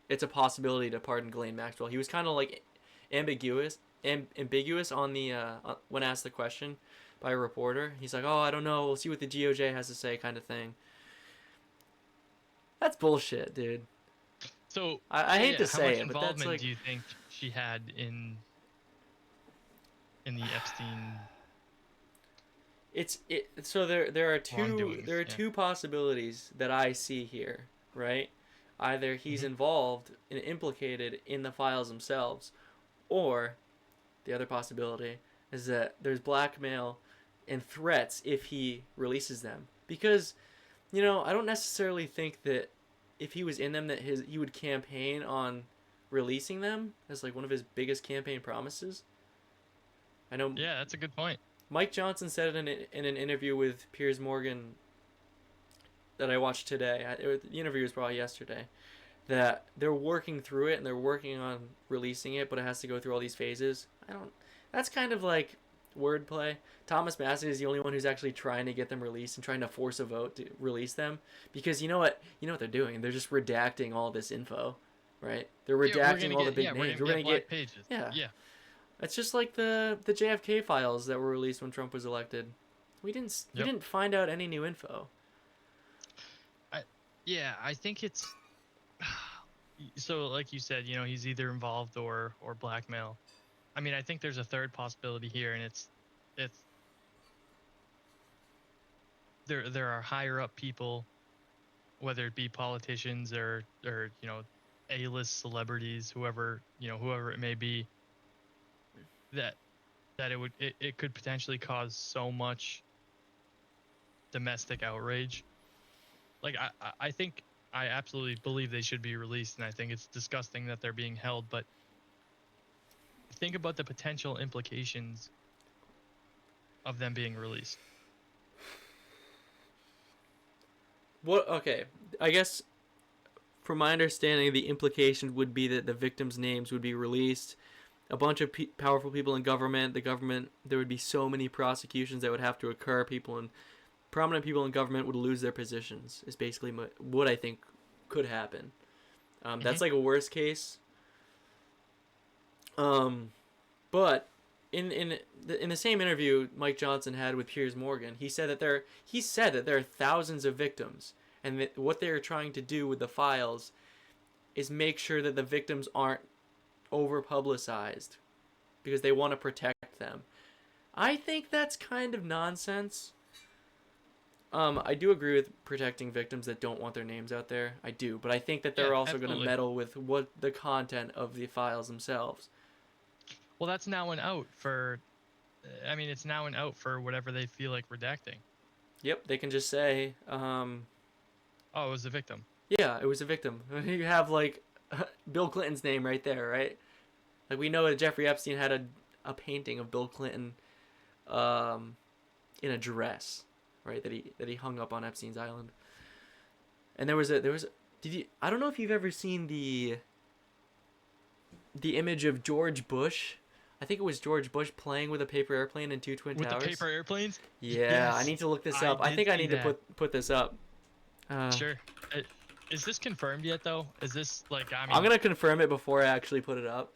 it's a possibility to pardon Ghislaine Maxwell. He was kind of like ambiguous on the when asked the question by a reporter. He's like, oh, I don't know. We'll see what the DOJ has to say, kind of thing. That's bullshit, dude.
So
I hate to say
it,
but that's like.
Do you think she had in the Epstein?
So there are two possibilities that I see here, right? Either he's involved and implicated in the files themselves, or the other possibility is that there's blackmail and threats if he releases them. Because, I don't necessarily think that if he was in them that he would campaign on releasing them as like one of his biggest campaign promises. I know.
Yeah, that's a good point.
Mike Johnson said in an interview with Piers Morgan that I watched today. The interview was probably yesterday. That they're working through it and they're working on releasing it, but it has to go through all these phases. I don't. That's kind of like wordplay. Thomas Massey is the only one who's actually trying to get them released and trying to force a vote to release them, because you know what they're doing. They're just redacting all this info, right? They're redacting all the big names. We're gonna
black
get
pages.
yeah.
Yeah.
It's just like the JFK files that were released when Trump was elected. We
Yep.
didn't find out any new info.
I think it's so like you said, he's either involved or blackmail. I mean, I think there's a third possibility here, and it's there are higher up people, whether it be politicians or A-list celebrities, whoever it may be, that it could potentially cause so much domestic outrage. Like I think I absolutely believe they should be released, and I think it's disgusting that they're being held, but think about the potential implications of them being released.
What? Okay, I guess from my understanding, the implication would be that the victims' names would be released. A bunch of powerful people in government, the government, there would be so many prosecutions that would have to occur. Prominent people in government would lose their positions. Is basically what I think could happen. That's like a worst case. But in the same interview Mike Johnson had with Piers Morgan, he said that there are thousands of victims, and that what they're trying to do with the files is make sure that the victims aren't over publicized because they want to protect them. I think that's kind of nonsense. I do agree with protecting victims that don't want their names out there. I do, but I think that they're also going to meddle with what the content of the files themselves.
Well, that's now and out for. I mean, it's now and out for whatever they feel like redacting.
Yep, they can just say,
oh, it was a victim.
Yeah, it was a victim. You have like Bill Clinton's name right there, right? Like we know that Jeffrey Epstein had a painting of Bill Clinton, in a dress, right? That he hung up on Epstein's island. And there was I don't know if you've ever seen the image of George Bush. I think it was George Bush playing with a paper airplane in two Twin Towers.
With the paper airplanes?
Yeah, yes. I need to look this up. I think I need to put this up.
Sure. Is this confirmed yet, though? Is this like I'm
gonna confirm it before I actually put it up.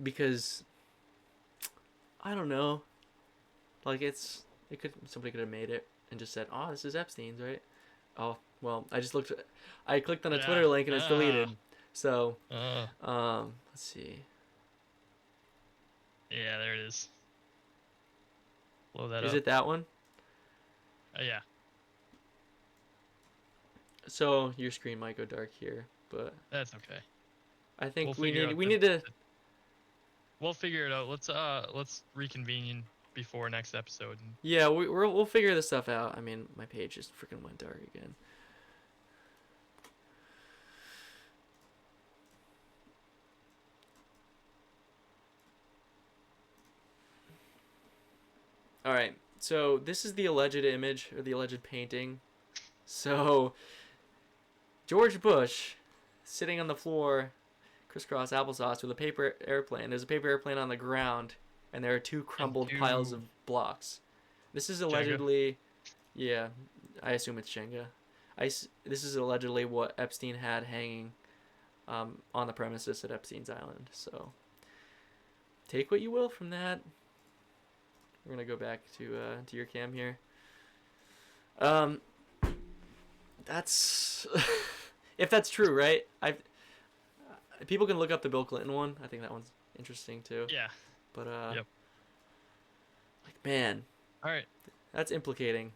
Because I don't know. Like somebody could have made it and just said, "Oh, this is Epstein's, right?" Oh, well, I clicked on a Twitter link and it's deleted. So, let's see.
Yeah, there it is. Blow that up.
Is it that one?
Yeah.
So your screen might go dark here, but
that's okay.
I think we need to.
We'll figure it out. Let's reconvene before next episode.
Yeah, we'll figure this stuff out. I mean, my page just freaking went dark again. All right, so this is the alleged image or the alleged painting. So George Bush sitting on the floor, crisscross applesauce with a paper airplane. There's a paper airplane on the ground, and there are two crumbled piles of blocks. This is allegedly, yeah, I assume it's Jenga. This is allegedly what Epstein had hanging on the premises at Epstein's Island. So take what you will from that. We're gonna go back to your cam here. That's if that's true, right? People can look up the Bill Clinton one. I think that one's interesting too.
Yeah.
But
yep.
Like man.
All right.
That's implicating.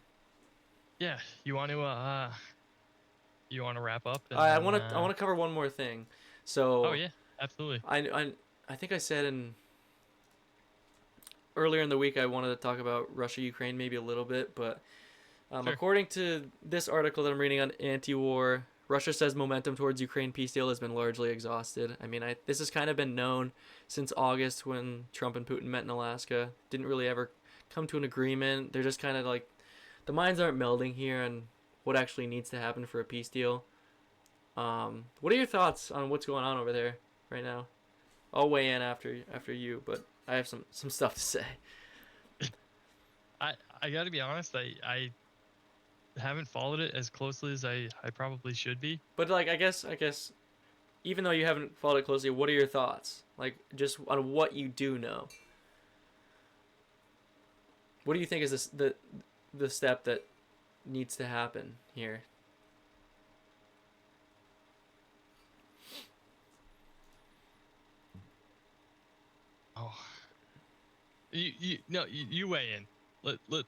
Yeah. You want to wrap up?
I want to cover one more thing. So.
Oh yeah, absolutely.
I think I said earlier in the week I wanted to talk about Russia-Ukraine maybe a little bit, but
Sure.
According to this article that I'm reading on Anti-War Russia says momentum towards Ukraine peace deal has been largely exhausted. I mean, this has kind of been known since August when Trump and Putin met in Alaska. Didn't really ever come to an agreement. They're just kind of like, the minds aren't melding here on what actually needs to happen for a peace deal. What are your thoughts on what's going on over there right now? I'll weigh in after you, but I have some stuff to say.
I got to be honest. I haven't followed it as closely as I probably should be.
But like, I guess, even though you haven't followed it closely, what are your thoughts? Like, just on what you do know. What do you think is the step that needs to happen here?
Oh, you weigh in.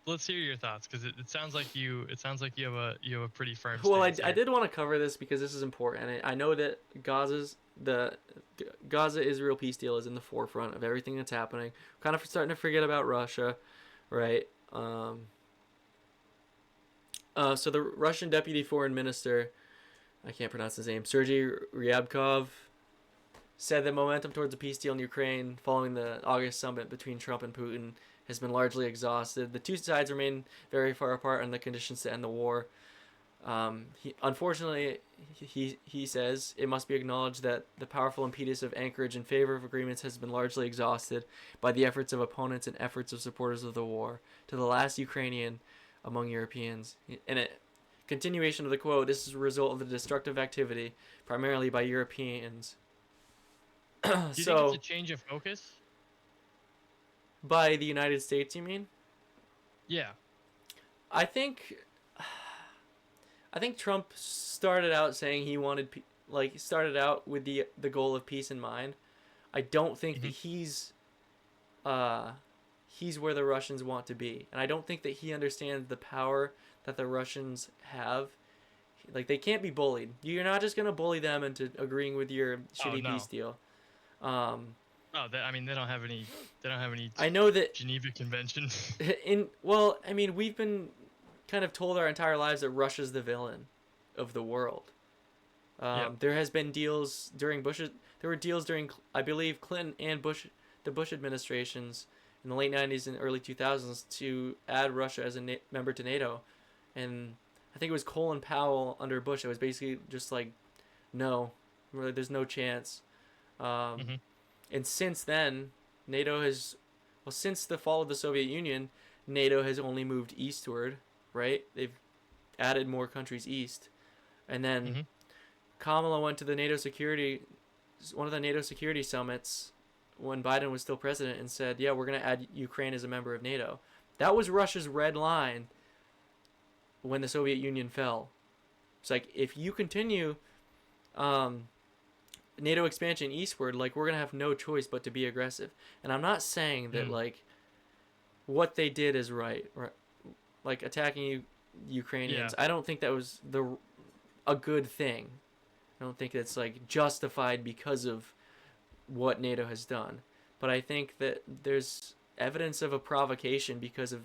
Let's hear your thoughts, because it sounds like you have a pretty firm
Well,
stance
I
here.
did want to cover this because this is important. I know that the Gaza-Israel peace deal is in the forefront of everything that's happening. We're kind of starting to forget about Russia, right? So the Russian deputy foreign minister, I can't pronounce his name, Sergei Ryabkov, said that momentum towards a peace deal in Ukraine following the August summit between Trump and Putin has been largely exhausted. The two sides remain very far apart on the conditions to end the war. Unfortunately, he says it must be acknowledged that the powerful impetus of anchorage in favor of agreements has been largely exhausted by the efforts of opponents and efforts of supporters of the war. To the last Ukrainian among Europeans. In a continuation of the quote, this is a result of the destructive activity, primarily by Europeans.
Do you think it's a change of focus?
By the United States, you mean?
Yeah.
I think Trump started out saying he wanted started out with the goal of peace in mind. I don't think that he's where the Russians want to be, and I don't think that he understands the power that the Russians have. Like, they can't be bullied. You're not just gonna bully them into agreeing with your shitty peace deal.
I mean, they don't have any.
I know that
Geneva Convention.
I mean, we've been kind of told our entire lives that Russia's the villain of the world.
Yep.
There has been deals during There were deals during, I believe, Clinton and the Bush administrations in the late '90s and early 2000s to add Russia as a member to NATO, and I think it was Colin Powell under Bush that was basically just like, no, there's no chance. And since then, since the fall of the Soviet Union, NATO has only moved eastward, right? They've added more countries east. And then Kamala went to one of the NATO security summits when Biden was still president and said, yeah, we're going to add Ukraine as a member of NATO. That was Russia's red line when the Soviet Union fell. It's like, if you continue NATO expansion eastward, like, we're gonna have no choice but to be aggressive. And I'm not saying that like what they did is right, like attacking Ukrainians. Yeah. I don't think that was a good thing. I don't think it's like justified because of what NATO has done. But I think that there's evidence of a provocation because of,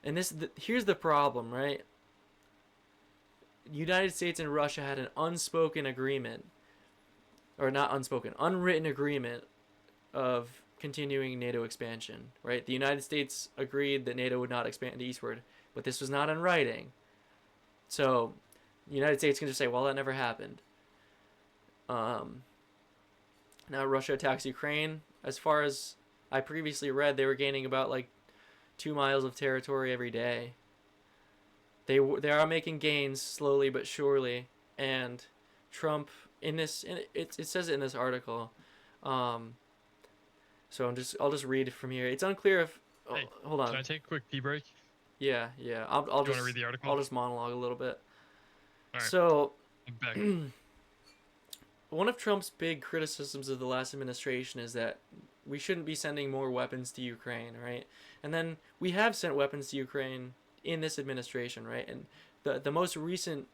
and here's the problem, right? United States and Russia had an unspoken agreement, or not unspoken, unwritten agreement of continuing NATO expansion, right? The United States agreed that NATO would not expand eastward, but this was not in writing. So the United States can just say, well, that never happened. Now Russia attacks Ukraine. As far as I previously read, they were gaining about like 2 miles of territory every day. They are making gains slowly but surely, and Trump it says it in this article. So I'll just read it from here. It's unclear if hold on.
Can I take a quick tea break?
Yeah. I'll
just want to read the article?
I'll just monologue a little bit.
All right.
So
I'm back.
One of Trump's big criticisms of the last administration is that we shouldn't be sending more weapons to Ukraine, right? And then we have sent weapons to Ukraine in this administration, right? And the most recent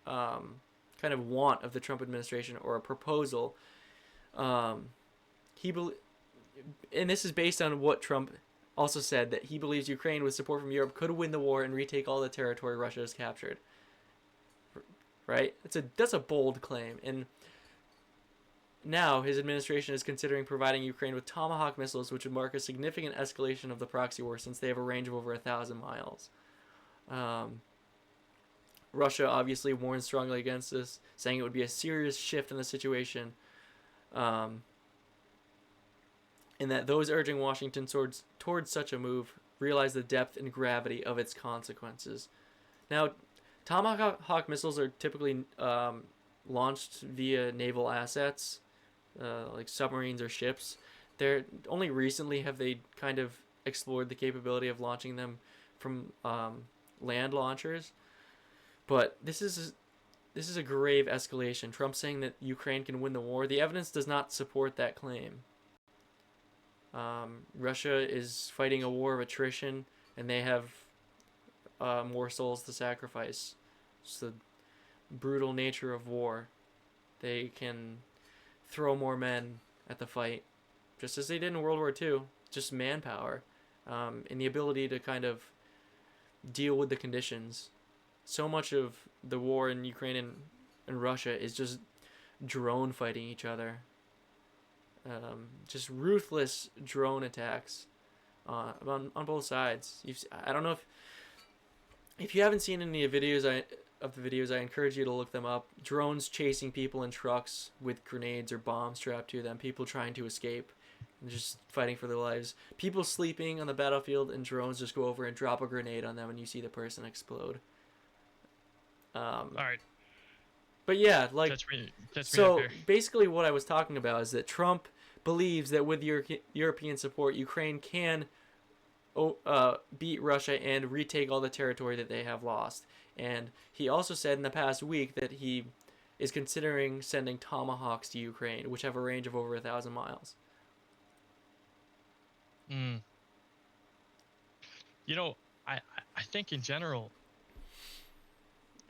kind of want of the Trump administration, or a proposal, and this is based on what Trump also said, that he believes Ukraine with support from Europe could win the war and retake all the territory Russia has captured. right? That's a bold claim. And now his administration is considering providing Ukraine with Tomahawk missiles, which would mark a significant escalation of the proxy war since they have a range of over 1,000 miles. Um, Russia obviously warned strongly against this, saying it would be a serious shift in the situation, um, and that those urging Washington towards such a move realize the depth and gravity of its consequences. Now, Tomahawk missiles are typically launched via naval assets, like submarines or ships. They're only recently have they kind of explored the capability of launching them from land launchers. But this is a grave escalation. Trump saying that Ukraine can win the war. The evidence does not support that claim. Russia is fighting a war of attrition, and they have more souls to sacrifice. It's the brutal nature of war. They can throw more men at the fight, just as they did in World War II. Just manpower, and the ability to kind of deal with the conditions. So much of the war in Ukraine and Russia is just drone fighting each other. Just ruthless drone attacks on both sides. I don't know if you haven't seen any videos of the videos, I encourage you to look them up. Drones chasing people in trucks with grenades or bombs strapped to them. People trying to escape and just fighting for their lives. People sleeping on the battlefield, and drones just go over and drop a grenade on them, and you see the person explode.
All right.
But yeah, like
catch me
so basically what I was talking about is that Trump believes that with European support, Ukraine can beat Russia and retake all the territory that they have lost. And he also said in the past week that he is considering sending Tomahawks to Ukraine, which have a range of over 1,000 miles.
You know, I think in general,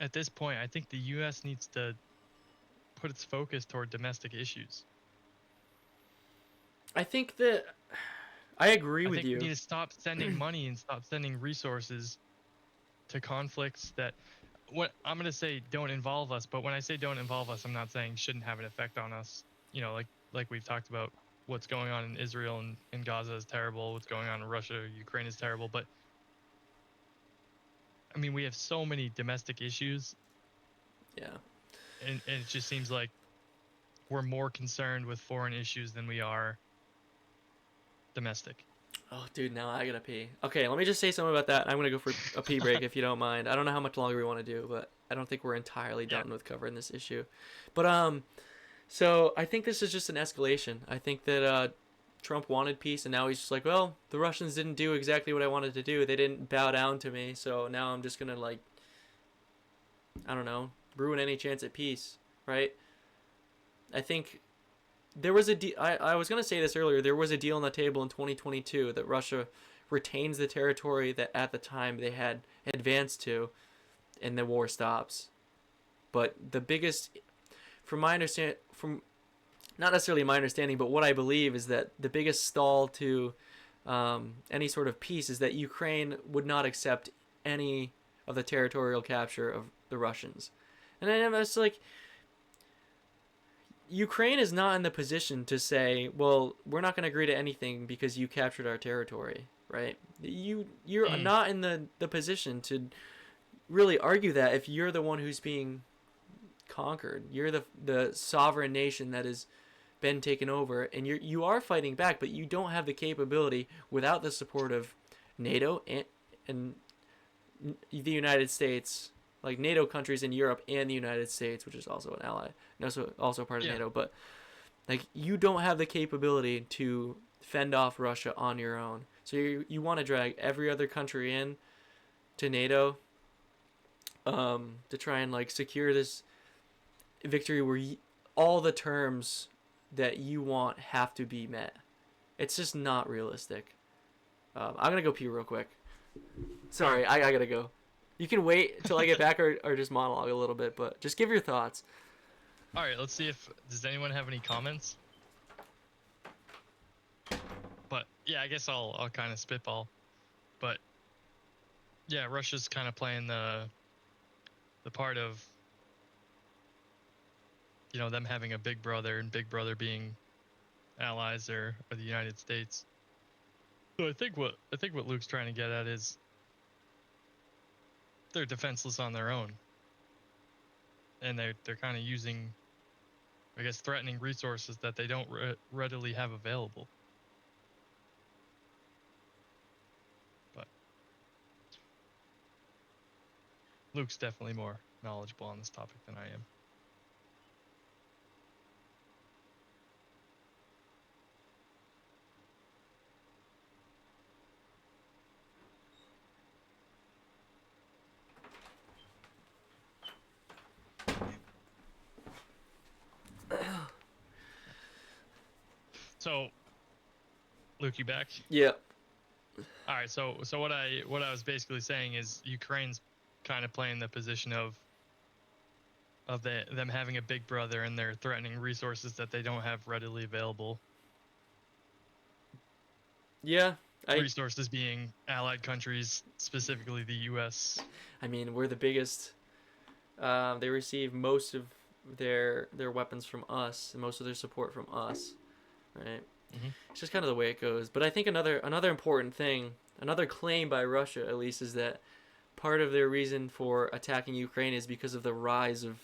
at this point, I think the U.S. needs to put its focus toward domestic issues.
I think that I agree with you.
We need to stop sending money and stop sending resources to conflicts that, what I'm going to say, don't involve us. But when I say don't involve us, I'm not saying shouldn't have an effect on us. You know, like we've talked about, what's going on in Israel and in Gaza is terrible. What's going on in Russia, Ukraine is terrible. But I mean, we have so many domestic issues.
Yeah.
And it just seems like we're more concerned with foreign issues than we are domestic.
Oh, dude, now I gotta pee. Okay, let me just say something about that. I'm gonna go for a pee break if you don't mind. I don't know how much longer we want to do, but I don't think we're entirely done with covering this issue. But so I think this is just an escalation. I think that Trump wanted peace, and now he's just like, well, the Russians didn't do exactly what I wanted to do. They didn't bow down to me, so now I'm just gonna, like, I don't know, ruin any chance at peace, right? I think there was I was going to say this earlier. There was a deal on the table in 2022 that Russia retains the territory that at the time they had advanced to, and the war stops. But the biggest, from not necessarily my understanding, but what I believe is that the biggest stall to any sort of peace is that Ukraine would not accept any of the territorial capture of the Russians. And then it's like, Ukraine is not in the position to say, well, we're not going to agree to anything because you captured our territory, right? You're not in the position to really argue that if you're the one who's being conquered. You're the sovereign nation that has been taken over, and you are fighting back, but you don't have the capability without the support of NATO and the United States, like NATO countries in Europe and the United States, which is also an ally, and also part of NATO. But like, you don't have the capability to fend off Russia on your own. So you want to drag every other country in to NATO to try and like secure this victory where all the terms that you want have to be met. It's just not realistic. I'm gonna go pee real quick. Sorry, I gotta go. You can wait till I get back or just monologue a little bit, but just give your thoughts.
All right, let's see does anyone have any comments? But yeah, I guess I'll kind of spitball. But yeah, Russia's kind of playing the part of them having a big brother and big brother being allies or the United States. So I think what Luke's trying to get at is they're defenseless on their own, and they're kind of using, I guess, threatening resources that they don't readily have available. But Luke's definitely more knowledgeable on this topic than I am. So, Luke, you back?
Yeah.
All right. So what I was basically saying is Ukraine's kind of playing the position of them having a big brother, and they're threatening resources that they don't have readily available.
Yeah.
Resources being allied countries, specifically the U.S.
I mean, we're the biggest. They receive most of their weapons from us, and most of their support from us, right?
Mm-hmm.
It's just kind of the way it goes. But I think another important thing, another claim by Russia at least, is that part of their reason for attacking Ukraine is because of the rise of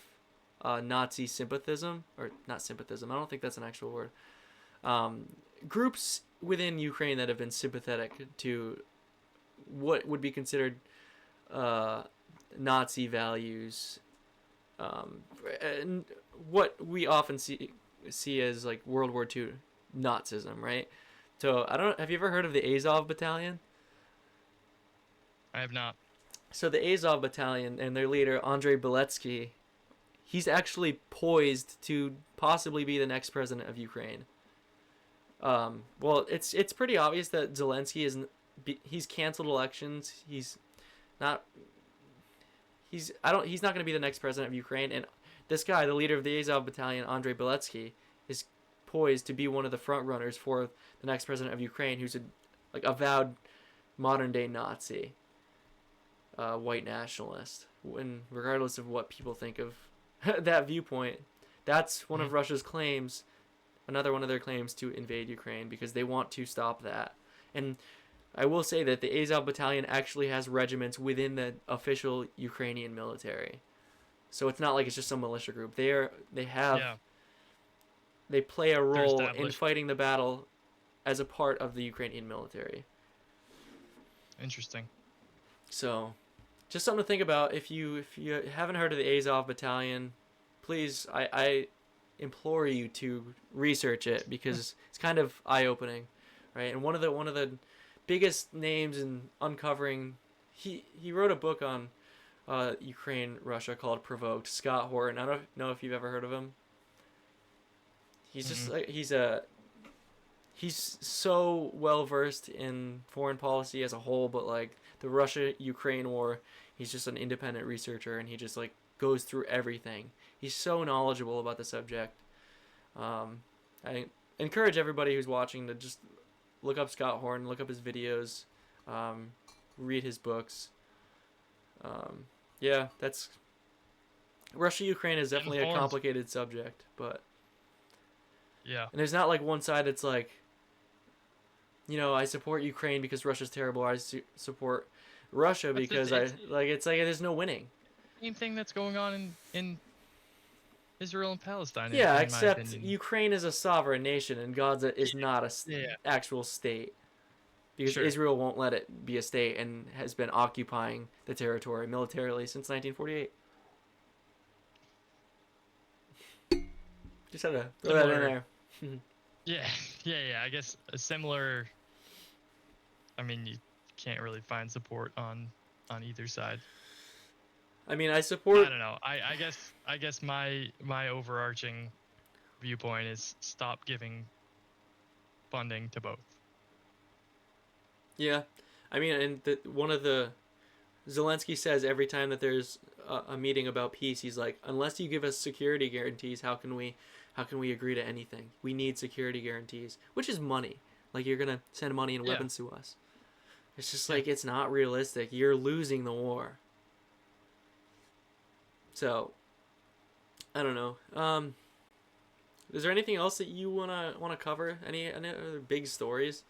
Nazi sympathism, or not sympathism. I don't think that's an actual word. Groups within Ukraine that have been sympathetic to what would be considered Nazi values, and what we often see as like World War II Nazism, right? So I don't. Have you ever heard of the Azov Battalion?
I have not.
So the Azov Battalion and their leader Andrei Beletsky, he's actually poised to possibly be the next president of Ukraine. Well, it's pretty obvious that Zelensky he's canceled elections. He's not he's not going to be the next president of Ukraine, and this guy, the leader of the Azov Battalion, Andrei Beletsky, is poised to be one of the front runners for the next president of Ukraine, who's a avowed modern day Nazi, white nationalist. When regardless of what people think of that viewpoint, that's one of Russia's claims. Another one of their claims to invade Ukraine, because they want to stop that. And I will say that the Azov Battalion actually has regiments within the official Ukrainian military. So it's not like it's just some militia group. They play a role in fighting the battle as a part of the Ukrainian military.
Interesting.
So, just something to think about. If you haven't heard of the Azov Battalion, please, I implore you to research it, because it's kind of eye-opening, right? And one of the biggest names in uncovering, he wrote a book on Ukraine, Russia, called Provoked. Scott Horton. I don't know if you've ever heard of him. He's just like he's so well versed in foreign policy as a whole, but like the Russia-Ukraine war, he's just an independent researcher, and he just like goes through everything. He's so knowledgeable about the subject. I encourage everybody who's watching to just look up Scott Horton, look up his videos, read his books. Yeah, that's Russia-Ukraine is definitely a complicated subject, but
yeah,
and there's not like one side that's like, I support Ukraine because Russia's terrible, or I support Russia because there's no winning.
Same thing that's going on in Israel and Palestine.
Yeah, except Ukraine is a sovereign nation, and Gaza is not a actual state, because Israel won't let it be a state and has been occupying the territory militarily since 1948. Just had to throw that in there.
Yeah. I guess a similar. I mean, you can't really find support on either side.
I mean, I support.
I don't know. I guess my overarching viewpoint is stop giving funding to both.
Yeah, I mean, and one of the Zelensky says every time that there's a meeting about peace, he's like, unless you give us security guarantees, how can we agree to anything? We need security guarantees, which is money. Like, you're gonna send money and weapons to us. It's just like, it's not realistic. You're losing the war. So, I don't know. Is there anything else that you wanna cover? Any other big stories?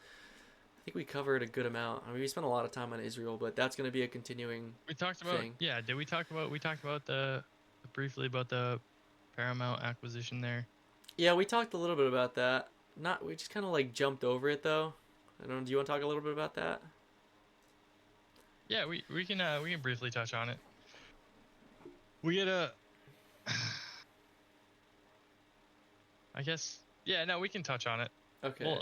I think we covered a good amount. I mean, we spent a lot of time on Israel, but that's gonna be a continuing
We talked about,
thing.
yeah. Did we talked about the briefly about the Paramount acquisition there?
Yeah, we talked a little bit about that. Not we just kind of like jumped over it though. I don't. Do you want to talk a little bit about that?
Yeah, we can briefly touch on it. We get a I guess, yeah, no, we can touch on it. Well,
Okay.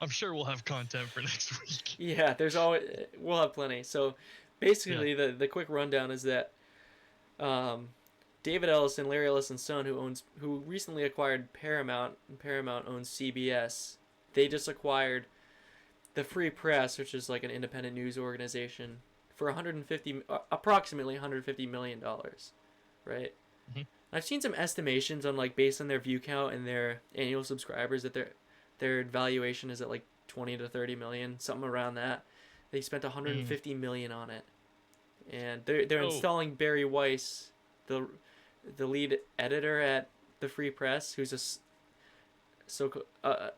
I'm sure we'll have content for next week.
Yeah, there's always we'll have plenty. So
Yeah.
basically, the quick rundown is that um, David Ellison, Larry Ellison's son, who recently acquired Paramount, and Paramount owns CBS. They just acquired the Free Press, which is like an independent news organization, for approximately 150 million dollars, right?
Hmm.
I've seen some estimations on like based on their view count and their annual subscribers that their valuation is at like 20 to 30 million, something around that. They spent
Mm.
150 million on it, and they're
So
installing Barry Weiss, the the lead editor at the Free Press, who's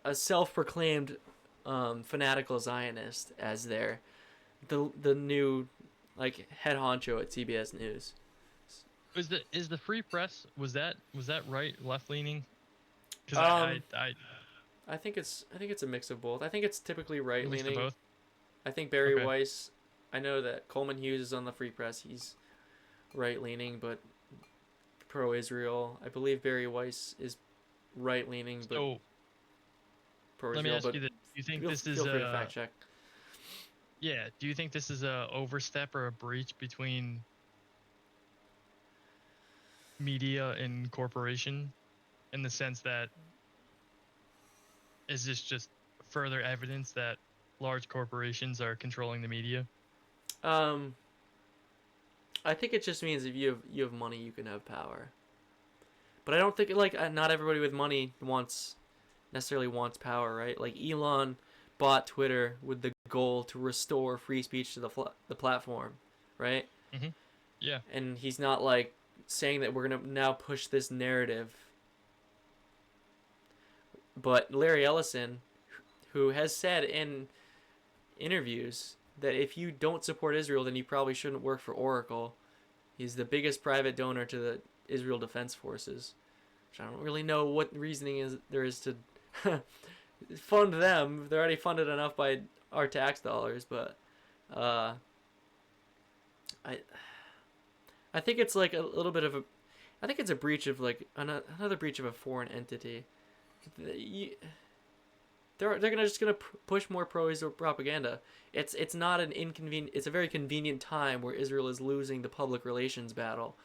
a self-proclaimed fanatical Zionist, as the new like head honcho at CBS News.
is the Free Press, was that right left leaning? Because
Um,
I
I think it's a mix of both. I think it's typically right
mixed of
leaning.
both.
I think Barry
Okay.
Weiss. I know that Coleman Hughes is on the Free Press. He's right leaning, but pro Israel. I believe Barry Weiss is right leaning, but
So
pro
let me
Israel.
ask
But
you this: Do you think this
feel
is
free to fact check.
yeah? Do you think this is a overstep or a breach between media and corporation, in the sense that, is this just further evidence that large corporations are controlling the media?
Um, I think it just means if you have money, you can have power. But I don't think like not everybody with money necessarily wants power, right? Like Elon bought Twitter with the goal to restore free speech to the platform, right?
Hmm. Yeah.
And he's not like saying that we're gonna now push this narrative. But Larry Ellison, who has said in interviews that if you don't support Israel, then you probably shouldn't work for Oracle. He's the biggest private donor to the Israel Defense Forces, which I don't really know what reasoning there is to fund them. They're already funded enough by our tax dollars, but uh, I I think it's like a little bit of a I think it's a breach of like another breach of a foreign entity. They're gonna push more pro Israel propaganda. It's not an inconvenient. It's a very convenient time where Israel is losing the public relations battle.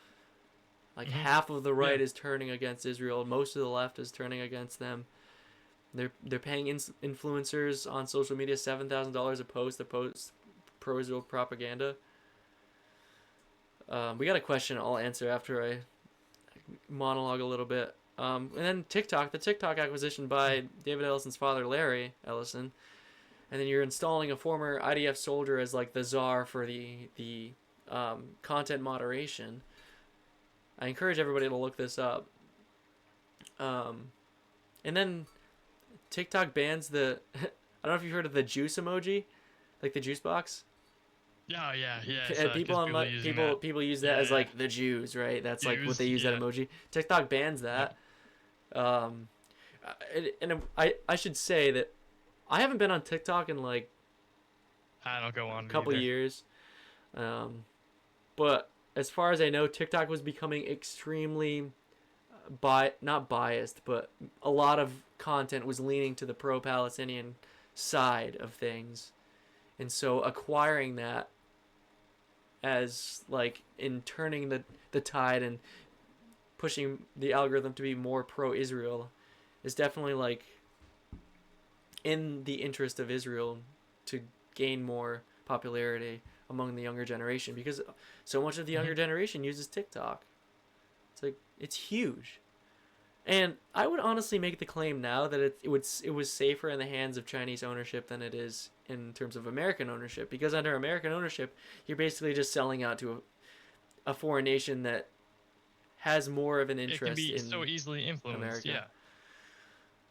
Like
Hmm.
half of the
Yeah.
right is turning against Israel. Most of the left is turning against them. They're paying influencers on social media $7,000 a post to post pro Israel propaganda. We got a question I'll answer after I monologue a little bit. And then TikTok, the TikTok acquisition by David Ellison's father, Larry Ellison, and then you're installing a former IDF soldier as like the czar for the content moderation. I encourage everybody to look this up. Um, and then TikTok bans the. I don't know if you've heard of the juice emoji, like the juice box.
Yeah. Yeah. Yeah. I saw
People
because
on
people using that.
people use that
Yeah.
as
Yeah.
like the Jews, right? That's like what they
Use.
use that
Yeah.
emoji. TikTok bans
Yeah.
that. Um, and I should say that I haven't been on TikTok in like
I don't go
a
on it
couple
either.
years. Um, but as far as I know, TikTok was becoming extremely not biased, but a lot of content was leaning to the pro-Palestinian side of things, and so acquiring that as like in turning the tide and pushing the algorithm to be more pro-Israel is definitely like in the interest of Israel to gain more popularity among the younger generation because so much of the
Hmm.
younger generation uses TikTok. It's like it's huge. And I would honestly make the claim now that it was safer in the hands of Chinese ownership than it is in terms of American ownership because under American ownership, you're basically just selling out to a foreign nation that has more of an
It can
interest
be so
in
easily influenced.
America.
Yeah.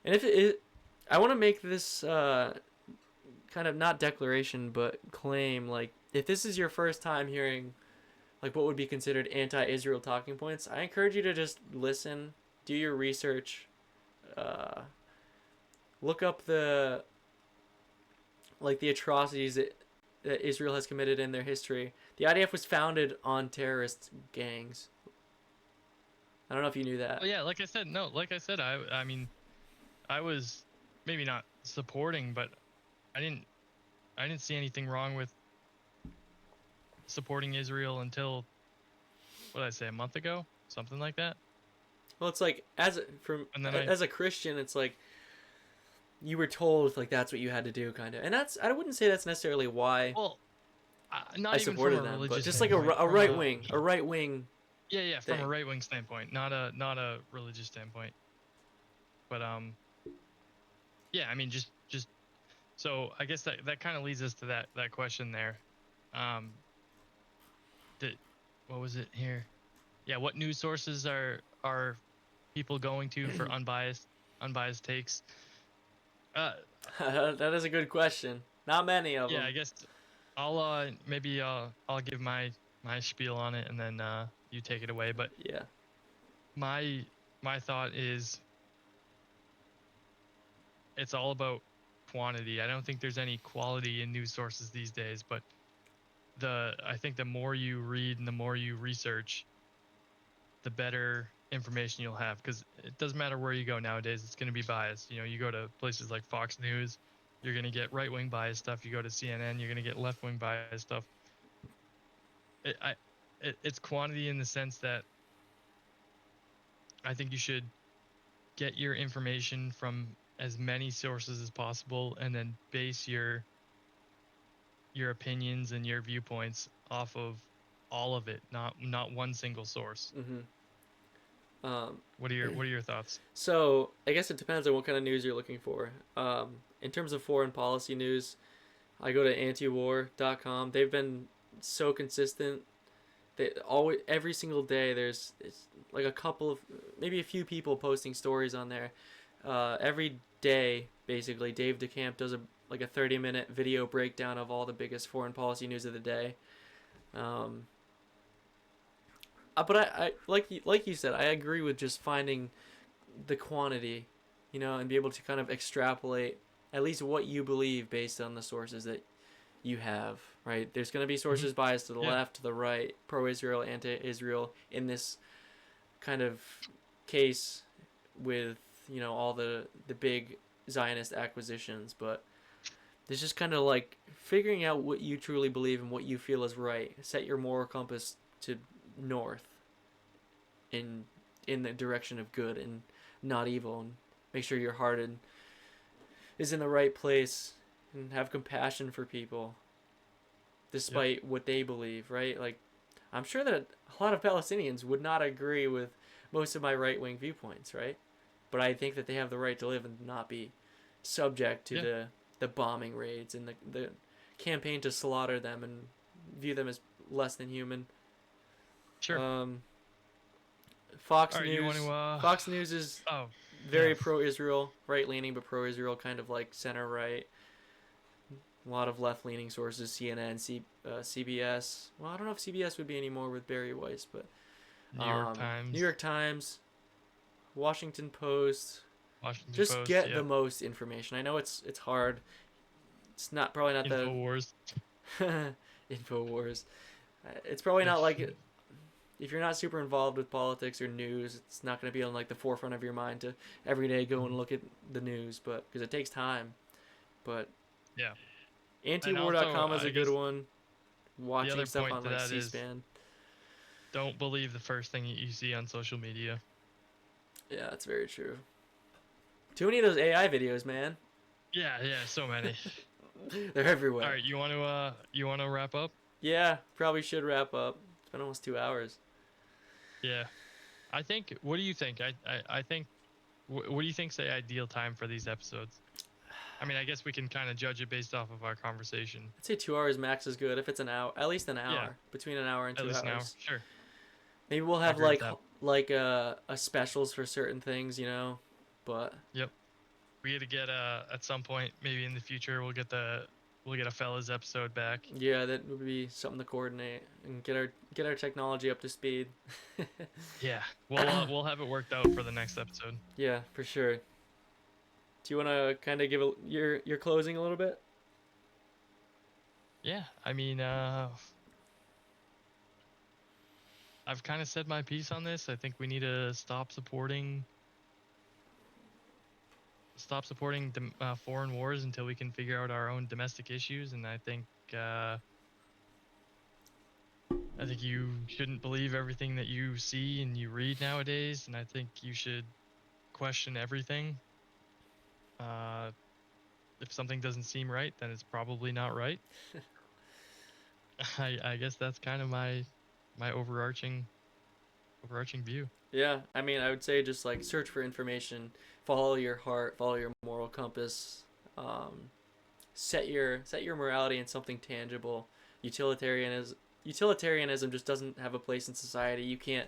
And if it I want to make this kind of not declaration but claim, like, if this is your first time hearing like what would be considered anti-Israel talking points, I encourage you to just listen, do your research, uh, look up the atrocities that Israel has committed in their history. The IDF was founded on terrorist gangs. I don't know if you knew that.
Well, yeah, like I said, no, like I said, I mean, I was maybe not supporting, but I didn't I didn't see anything wrong with supporting Israel until, what did I say, a month ago, something like that.
Well, it's like
And then
as a Christian, it's like you were told like that's what you had to do, kind of, and that's I wouldn't say that's necessarily why
well,
I
not even from
supported
a
them, but
religious
just like a,
standpoint,
a
from
right wing
yeah, from a
thing.
right wing standpoint, not a religious standpoint. But yeah, I mean, just so I guess that kind of leads us to that question there. Um, that what was it here? Yeah, what news sources are people going to for unbiased takes? Uh,
That is a good question. Not many of
yeah,
them.
I guess I'll maybe I'll give my spiel on it and then you take it away. But
Yeah.
my my thought is it's all about quantity. I don't think there's any quality in news sources these days, but I think the more you read and the more you research, the better information you'll have, because it doesn't matter where you go nowadays, it's going to be biased. You know, you go to places like Fox News, you're going to get right-wing biased stuff. You go to CNN, you're going to get left-wing biased stuff. It's quantity in the sense that I think you should get your information from as many sources as possible and then base your opinions and your viewpoints off of all of it, not one single source.
Mm-hmm. Um,
What are your thoughts?
so I guess it depends on what kind of news you're looking for. In terms of foreign policy news, I go to antiwar.com. They've been so consistent. They always every single day there's it's like a couple of maybe a few people posting stories on there. Every day basically Dave DeCamp does a 30-minute video breakdown of all the biggest foreign policy news of the day. Um, but I like you said, I agree with just finding the quantity, and be able to kind of extrapolate at least what you believe based on the sources that you have, right? There's going to be
Mm-hmm.
sources biased to the
Yeah,
left, to the right, pro-Israel, anti-Israel in this kind of case with, all the big Zionist acquisitions, but there's just kind of like figuring out what you truly believe and what you feel is right. Set your moral compass to north in the direction of good and not evil, and make sure your heart is in the right place, and have compassion for people
yep,
despite what they believe, right? Like, I'm sure that a lot of Palestinians would not agree with most of my right wing viewpoints, right? But I think that they have the right to live and not be subject to
yeah,
the bombing raids and the campaign to slaughter them and view them as less than human.
sure.
Um,
All right, you want to
Fox News is
oh, yeah,
very pro-Israel, right-leaning, but pro-Israel, kind of like center-right. A lot of left-leaning sources: CNN, CBS. Well, I don't know if CBS would be anymore with Barry Weiss, but
New York
New
Times,
York Times, Washington Post.
Washington
Just
Post,
get the
yep,
most information. I know it's hard. It's not probably not the
Infowars.
Infowars. It's probably not
If
like if you're not super involved with politics or news, it's not going to be on like the forefront of your mind to every day go and look at the news, but because it takes time. But
yeah, and also
antiwar.com is
I
a good
guess
one.
the
Watching
other
stuff
point
on
to
like
that is
C-SPAN.
don't believe the first thing that you see on social media.
Yeah, that's very true. Too many of those AI videos, man.
Yeah, so many.
They're
All
everywhere.
right, you want to wrap up?
Yeah, probably should wrap up. It's been almost 2 hours.
Yeah, I think. What do you think? I think. What do you think's the ideal time for these episodes? I mean, I guess we can kind of judge it based off of our conversation.
I'd say 2 hours max is good. If it's an hour, at least an
Yeah,
hour, between an hour and
at
two
least an hour.
hours.
Sure,
Maybe we'll
I
have
agree with
like
that.
a specials for certain things, But
Yep. We had to get at some point, maybe in the future, we'll get a fellas episode back.
Yeah, that would be something to coordinate and get our technology up to speed.
Yeah, we'll have it worked out for the next episode.
Yeah, for sure. Do you want to kind of give your closing a little bit?
Yeah, I mean, I've kind of said my piece on this. I think we need to stop supporting foreign wars until we can figure out our own domestic issues. And I think you shouldn't believe everything that you see and you read nowadays. And I think you should question everything. Uh, if something doesn't seem right, then it's probably not right. I guess that's kind of my overarching view.
Yeah, I mean, I would say just like search for information, follow your heart, follow your moral compass, um, set your morality in something tangible. Utilitarianism just doesn't have a place in society. You can't